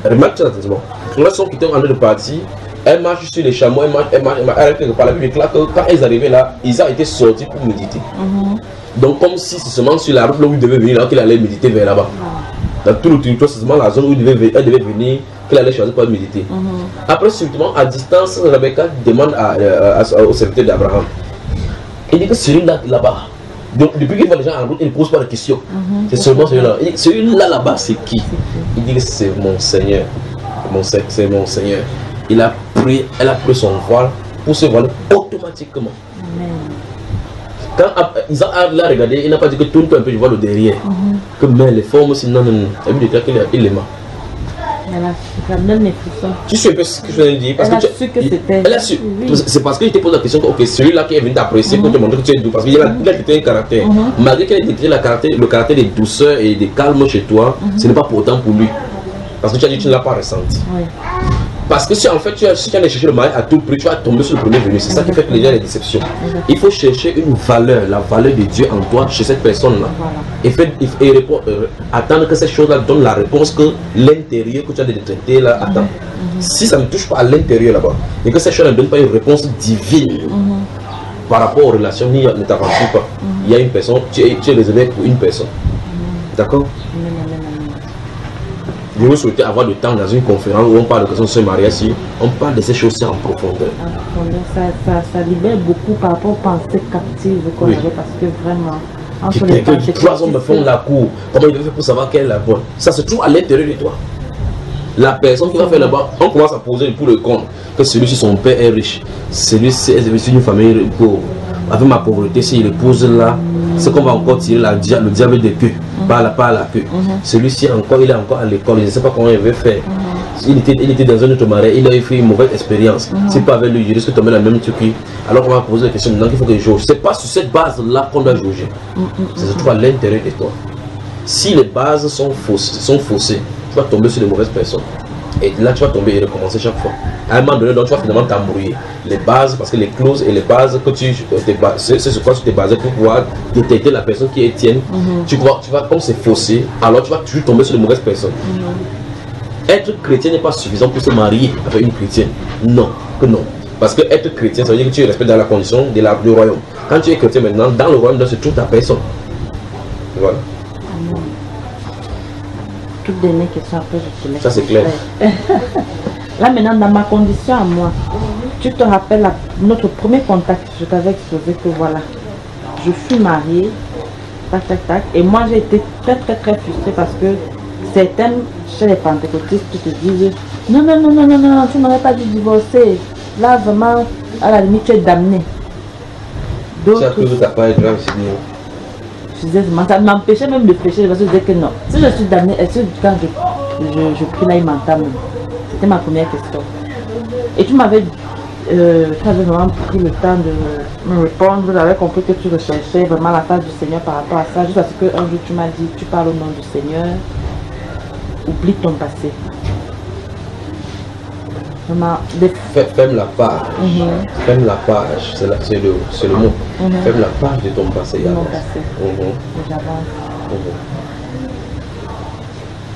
Remarque ça attentivement. Lorsqu'ils étaient en train de partir, elle marche sur les chameaux, elle marche quelque part. La Bible déclare que quand ils arrivaient là, ils ont été sortis pour méditer. Donc comme si c'est seulement sur la route là où ils devaient venir, là qu'il allait méditer vers là-bas. Dans tout le territoire, c'est seulement la zone où elle devait venir, qu'il allait choisir pour méditer. Après, subitement, à distance, Rebecca demande au serviteur d'Abraham. Il dit que celui-là là-bas, donc depuis qu'il voit les gens en route, il ne pose pas de questions. C'est seulement celui-là. Celui-là là-bas, c'est qui? Il dit que c'est mon Seigneur. C'est mon Seigneur. Elle a pris son voile pour se voiler automatiquement. Quand Isaac l'a regardé, il n'a pas dit que tourne-toi un peu, je vois le derrière. Que mais les formes aussi, non. La Bible déclare qu'il aima. Elle a su, ça me donne les frissons. Tu sais un peu ce que je viens de dire parce Elle que a su que c'était. Elle a su. Oui. C'est parce que je te pose la question que ok, celui-là qui est venu t'apprécier pour te montrer que tu es doux. Parce qu'il a détecté un caractère. Malgré qu'il ait détecté le caractère de douceur et de calme chez toi, ce n'est pas pour autant pour lui. Parce que tu as dit que tu ne l'as pas ressenti. Oui. Parce que si en fait si tu allais chercher le mari à tout prix, tu vas tomber sur le premier venu. C'est ça qui fait que les gens les déceptions. Il faut chercher une valeur, la valeur de Dieu en toi, chez cette personne-là. Voilà. Et attendre que cette chose-là donne la réponse que l'intérieur que tu as détecté là attend. Si ça ne touche pas à l'intérieur là-bas, et que cette chose ne donne pas une réponse divine par rapport aux relations, ne t'aventure pas. Il y a une personne, tu es réservé pour une personne. D'accord? Je vous souhaiter avoir le temps dans une conférence où on parle de questions de ce mariage, on parle de ces choses-ci en profondeur. Ça libère beaucoup par rapport aux pensées captives qu'on avait parce que vraiment, entre les pensées trois hommes me font la cour, comment ils faire pour savoir quelle est la bonne? Ça se trouve à l'intérieur de toi. La personne qui va faire là-bas, on commence à poser pour le compte que celui-ci, son père est riche, celui-ci est issu d'une famille pauvre. Avec ma pauvreté, s'il épouse là, c'est qu'on va encore tirer le diable de queue, par la queue. Celui-ci encore, il est encore à l'école, je ne sais pas comment il veut faire. Il était dans un autre mariage, il a fait une mauvaise expérience. C'est pas avec lui, je risque de tomber dans le même truc. Alors on va poser la question maintenant qu'il faut que je jauge. C'est pas sur cette base-là qu'on doit jauger. Ça se trouve à l'intérieur de toi. Si les bases sont faussées, tu vas tomber sur les mauvaises personnes. Et là, tu vas tomber et recommencer chaque fois. À un moment donné, donc, tu vas finalement t'embrouiller. Les bases, parce que les clauses et les bases que c'est sur quoi tu t'es basé pour pouvoir détecter la personne qui est tienne. Tu vas, comme c'est faussé, alors tu vas toujours tomber sur les mauvaises personnes. Être chrétien n'est pas suffisant pour se marier avec une chrétienne. Non, que non. Parce que être chrétien, ça veut dire que tu respectes dans la condition du royaume. Quand tu es chrétien maintenant, dans le royaume, se trouve ta personne. Voilà. Toute dernière question, après je te laisse. Ça c'est clair. Là maintenant, dans ma condition à moi, tu te rappelles notre premier contact, je t'avais exposé que voilà, je suis mariée, tac tac tac, et moi j'ai été très frustrée parce que certaines chez les pentecôtistes qui te disent non, tu n'aurais pas dû divorcer, là vraiment, à la limite tu es damné. C'est à cause de ta part grave, c'est bien. Je disais, ça m'empêchait même de pécher parce que je disais que non. Si je suis damnée, est-ce que quand je prie là, il m'entend même? C'était ma première question. Et tu m'avais vraiment pris le temps de me répondre. J'avais compris que tu recherchais vraiment la face du Seigneur par rapport à ça. Juste parce qu'un jour tu m'as dit, tu parles au nom du Seigneur, oublie ton passé. Ferme la page. Ferme la page, c'est le mot. Ferme la page de ton passé. De mon passé. J'avance.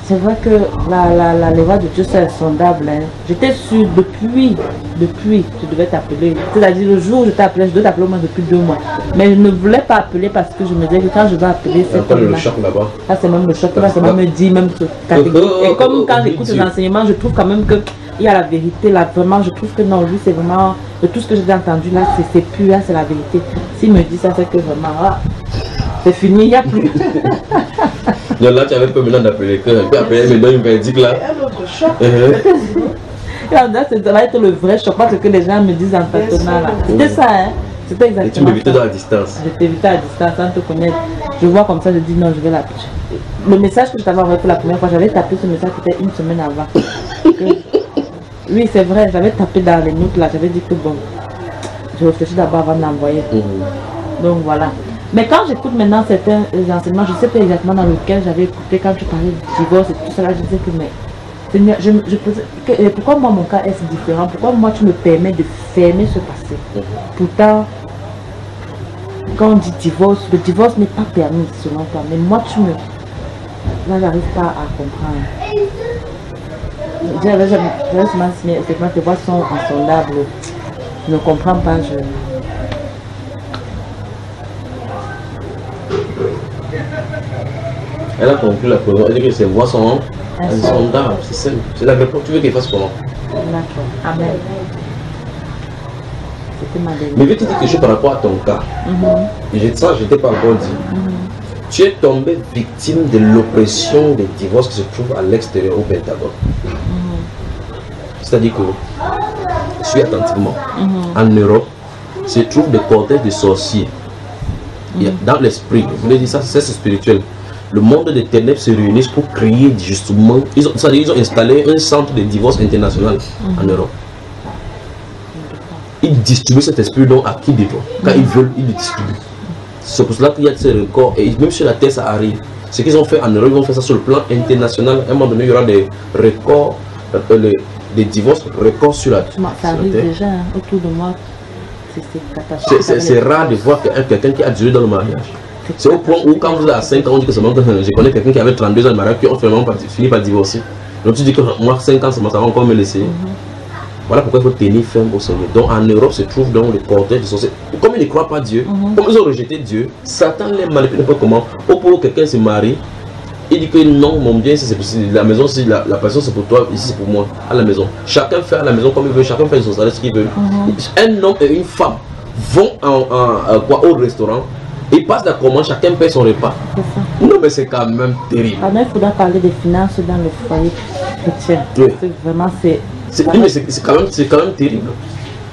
C'est vrai que la loi de Dieu c'est insondable. Hein. J'étais sûre depuis, je devais t'appeler. C'est-à-dire le jour où je t'ai appelé, je dois t'appeler au moins depuis 2 mois. Mais je ne voulais pas appeler parce que je me disais que quand je vais appeler, c'est comme le choc là-bas. Là c'est même le choc, là c'est même me dit, même que et comme quand j'écoute les enseignements, je trouve quand même que il y a la vérité là, vraiment je trouve que non, lui c'est vraiment, de tout ce que j'ai entendu là, c'est pur, là c'est la vérité. S'il me dit ça, c'est que vraiment, c'est fini, il n'y a plus. Donc là tu avais peur maintenant d'appeler quelqu'un, puis après il me donne une verdict là. Un autre choc. Là, ça va être le vrai choc, pas ce que les gens me disent en maintenant là. C'était ça, hein. C'était exactement. Et tu m'évitais dans la distance. Je t'évitais à la distance sans te connaître. Je vois comme ça, je dis non, je vais l'appeler. Le message que je t'avais envoyé pour la première fois, j'avais tapé ce message qui était 1 semaine avant. Oui, c'est vrai, j'avais tapé dans les notes là, j'avais dit que bon, je réfléchis d'abord avant d'envoyer. Donc voilà. Mais quand j'écoute maintenant certains enseignements, je ne sais pas exactement dans lequel j'avais écouté quand tu parlais du divorce et tout ça, là, je disais que mais Seigneur, pourquoi moi mon cas est différent? Pourquoi moi tu me permets de fermer ce passé? Pourtant, quand on dit divorce, le divorce n'est pas permis selon toi, mais moi tu me... Là j'arrive pas à comprendre. J'avais seulement signé, effectivement tes voix sont insondables. Je ne comprends pas, Elle a conclu la première, elle dit que ses voix sont insondables, c'est simple. C'est la réponse, tu veux qu'elle fasse comment? D'accord, amen. C'était ma dernière. Mais je vais te dire quelque chose par rapport à ton cas. Ça, je ne t'ai pas encore dit. Tu es tombé victime de l'oppression des divorces qui se trouvent à l'extérieur au Pentagone. C'est-à-dire que, suis attentivement, en Europe, se trouvent des cortèges de sorciers. Dans l'esprit, je voulais dire ça, c'est spirituel. le monde des ténèbres se réunissent pour créer justement, ils ont installé un centre de divorce international en Europe. Ils distribuent cet esprit donc à qui des droits. Quand ils veulent, ils le distribuent. C'est pour cela qu'il y a ces records. Et même sur la terre, ça arrive. Ce qu'ils ont fait en Europe, ils vont faire ça sur le plan international. À un moment donné, il y aura des records, des divorces, records sur la terre. Ça arrive déjà hein, autour de moi. C'est catastrophique. C'est rare de voir quelqu'un qui a duré dans le mariage. C'est au point où quand vous êtes à 5 ans, on dit que c'est bon. Je connais quelqu'un qui avait 32 ans de mariage qui ont finalement fini par divorcer. Donc tu dis que moi 5 ans, ça va encore me laisser. Voilà pourquoi il faut tenir ferme au Seigneur. Donc en Europe se trouve donc le cortège de sorciers. Comme ils ne croient pas Dieu, comme ils ont rejeté Dieu, Satan les manipule un peu comment. Au point où quelqu'un se marie, il dit que non, mon bien, c'est possible. La maison, la passion c'est pour toi, ici c'est pour moi, à la maison. Chacun fait à la maison comme il veut, chacun fait son salaire ce qu'il veut. Un homme et une femme vont au restaurant, ils passent la commande, chacun paie son repas. Non mais c'est quand même terrible. Alors il faudra parler des finances dans le foyer chrétien. Oui. Vraiment c'est quand même terrible.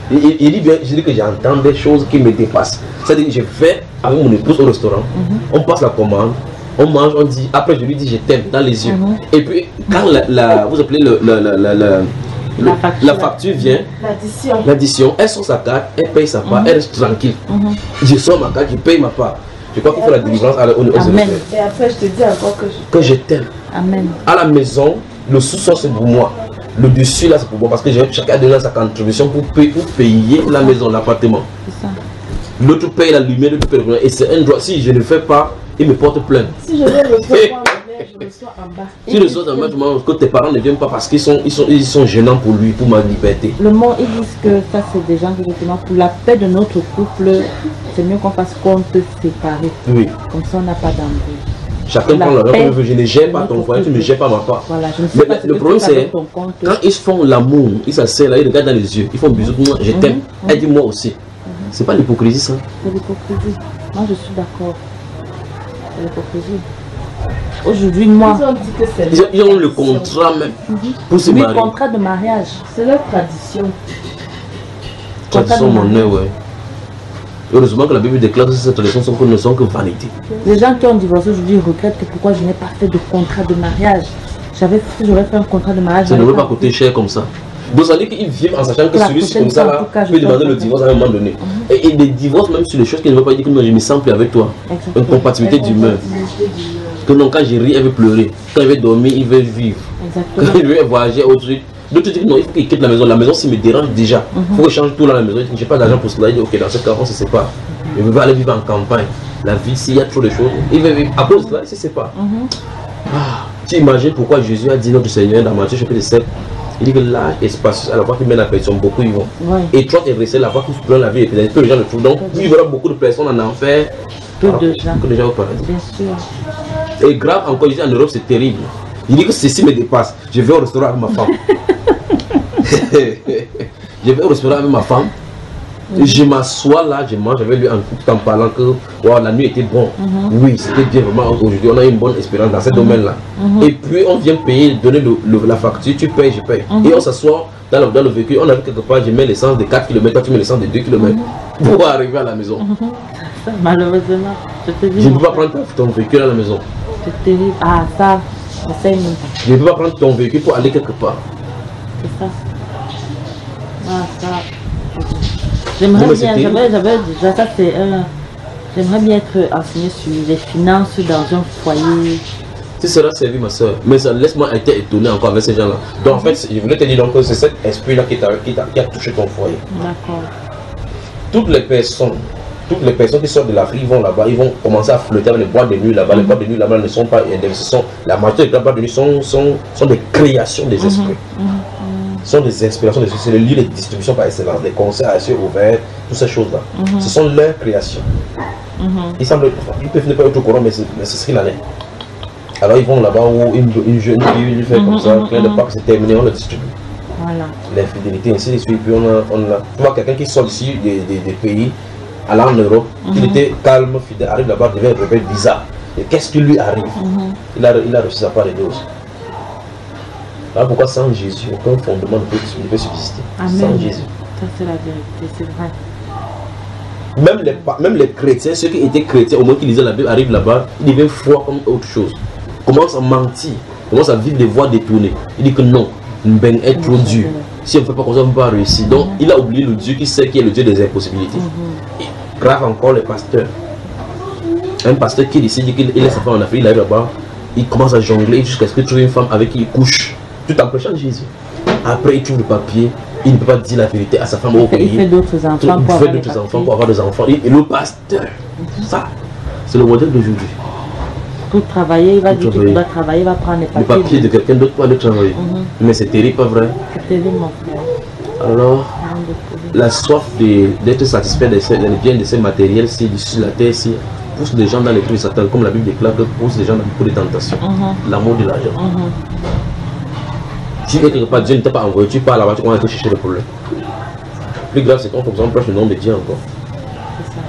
Il dit bien, je dis que j'entends des choses qui me dépassent. C'est-à-dire que je vais avec mon épouse au restaurant, on passe la commande, on mange, on dit, après je lui dis je t'aime dans les yeux. Et puis quand vous appelez la facture vient, l'addition, elle sort sa carte, elle paye sa part, elle reste tranquille. Je sors ma carte, je paye ma part. Je crois qu'il faut la délivrance aux Amen. Et après je te dis encore que je t'aime. Amen. À la maison, le sous-sol c'est pour moi. Le dessus là c'est pour moi parce que chacun a donné sa contribution pour payer la maison, l'appartement. L'autre paye la lumière, l'autre paye le et c'est un droit. Si je ne fais pas, il me porte plainte. Si je vais recevoir je reçois en bas. Si je reçois en bas, que tes parents ne viennent pas parce qu'ils sont gênants pour lui, pour ma liberté. Le monde, ils disent que ça c'est des gens qui justement pour la paix de notre couple, c'est mieux qu'on fasse compte séparé. Oui. Comme ça on n'a pas d'embrouille. Chacun prend l'argent comme il veut. Je ne gère pas ton foyer, tu ne gères pas ma part. Voilà, je ne sais pas le problème c'est quand ils font l'amour, ils s'asseyent là, ils regardent dans les yeux, ils font bisous de moi, je t'aime. Elle dit moi aussi. C'est pas l'hypocrisie ça? C'est l'hypocrisie. Moi je suis d'accord. C'est l'hypocrisie. Aujourd'hui, moi. Ils ont dit que c'est ils ont le contrat même pour se marier. Oui, contrat de mariage. C'est leur tradition. Tradition monnaie, ouais. Heureusement que la Bible déclare que ces traditions ne sont que vanité. Les gens qui ont divorcé aujourd'hui regrettent que pourquoi je n'ai pas fait de contrat de mariage. J'aurais fait un contrat de mariage. Ça ne veut pas coûter cher comme ça. Donc ça veut dire qu'ils vivent en sachant que celui-ci comme ça là peut demander le divorce à un moment donné. Et des divorces même sur les choses qui ne veulent pas dire que non, je me sens plus avec toi. Une compatibilité d'humeur. Que non, quand je ris, elle veut pleurer. Quand elle veut dormir, il veut vivre. Exactement. Quand il veut voyager, autre truc. D'autres disent non, il faut qu'il quitte la maison. La maison, ça me dérange déjà. Il faut que je change tout dans la maison. Il dit j'ai pas d'argent pour cela. Il dit ok, dans ce cas, on se sépare. Il veut pas aller vivre en campagne. La vie, s'il y a trop de choses, il veut vivre. À cause de cela, il se sépare. Tu imagines pourquoi Jésus a dit notre Seigneur dans Matthieu chapitre 7. Il dit que l'âge est spacieux, à la fois qu'il mène la personne, beaucoup y vont. Étroite et dressée, la fois qu'il prend la vie, et peu de gens le trouvent. Donc, il y aura beaucoup de personnes en enfer. Que de gens au paradis. Bien sûr. Et grave encore, je dis en Europe, c'est terrible. Il dit que ceci me dépasse. Je vais au restaurant avec ma femme. Je vais au restaurant avec ma femme. Je m'assois là, je mange avec lui tout en parlant que wow, la nuit était bonne. Oui, c'était bien vraiment. Aujourd'hui, on a une bonne espérance dans ce domaine-là. Et puis, on vient payer, donner la facture, tu payes, je paye. Et on s'assoit dans le véhicule. On arrive quelque part, je mets l'essence de 4 km, toi tu mets l'essence de 2 km pour arriver à la maison. Malheureusement, je te dis. Je ne peux pas prendre ton véhicule à la maison. C'est terrible. Ah, ça, j'essaie même pas. Je ne peux pas prendre ton véhicule pour aller quelque part. C'est ça. Ah, ça. J'aimerais bien, j'aimerais bien être enseigné sur les finances dans un foyer. Tu seras servi, ma soeur. Mais ça laisse-moi être étonné encore avec ces gens-là. Donc en fait, je voulais te dire donc que c'est cet esprit-là qui a touché ton foyer. D'accord. Toutes les personnes qui sortent de l'Afrique vont là-bas, ils vont commencer à flirter avec les boîtes de nuit là-bas. Les boîtes de nuit là-bas ne sont pas d'investissement. La majorité des boîtes de nuit sont des créations des esprits. Sont des inspirations, c'est le lieu de distribution par excellence, des concerts à cieux ouverts, toutes ces choses-là. Ce sont leurs créations. Ils peuvent ne pas être au courant, mais c'est ce qu'il en est. Alors ils vont là-bas où une jeune fille lui fait comme ça, quand le parc c'est terminé, on le distribue. Voilà. L'infidélité, ainsi de suite. Puis on a tu vois quelqu'un qui sort d'ici des pays, allant en Europe, il était calme, fidèle, arrive là-bas, devient un rebelle bizarre. Et qu'est-ce qui lui arrive? Il a reçu sa part de dose. Voilà pourquoi sans Jésus, aucun fondement ne peut subsister. Amen. Sans Jésus. Ça c'est la vérité, c'est vrai. Même les chrétiens, ceux qui étaient chrétiens, au moins qui lisaient la Bible, arrivent là-bas, ils deviennent froids comme autre chose. Commencent à mentir, commencent à vivre des voies détournées. Il dit que non, Mbeng est trop dur. Si on ne fait pas comme ça, on ne peut pas réussir. Donc, il a oublié le Dieu qui sait qui est le Dieu des impossibilités. Et grave encore les pasteurs. Un pasteur qui décide qu'il laisse sa femme en Afrique, il arrive là-bas, il commence à jongler jusqu'à ce qu'il trouve une femme avec qui il couche, tout en prêchant Jésus. Après, il trouve le papier, il ne peut pas dire la vérité à sa femme au pays. Il fait d'autres enfants pour avoir des enfants. Et le pasteur, ça, c'est le modèle d'aujourd'hui. Pour travailler, il va dire qu'il doit travailler, il va prendre les papiers. Le papier de quelqu'un d'autre pour aller travailler. Mais c'est terrible, pas vrai? C'est terrible, mon frère. Alors, la soif d'être satisfait des biens de ces matériels-ci, sur la terre-ci, pousse les gens dans les trucs de Satan, comme la Bible déclare que pousse les gens dans beaucoup de tentations. L'amour de l'argent. Si quelque part Dieu ne t'a pas envoyé, tu pars là-bas, tu commences à chercher le problème. Plus grave, c'est quand on prêche le nom de Dieu encore. C'est ça.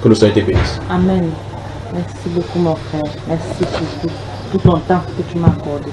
Que le Seigneur te bénisse. Amen. Merci beaucoup, mon frère. Merci pour tout ton temps que tu m'as accordé.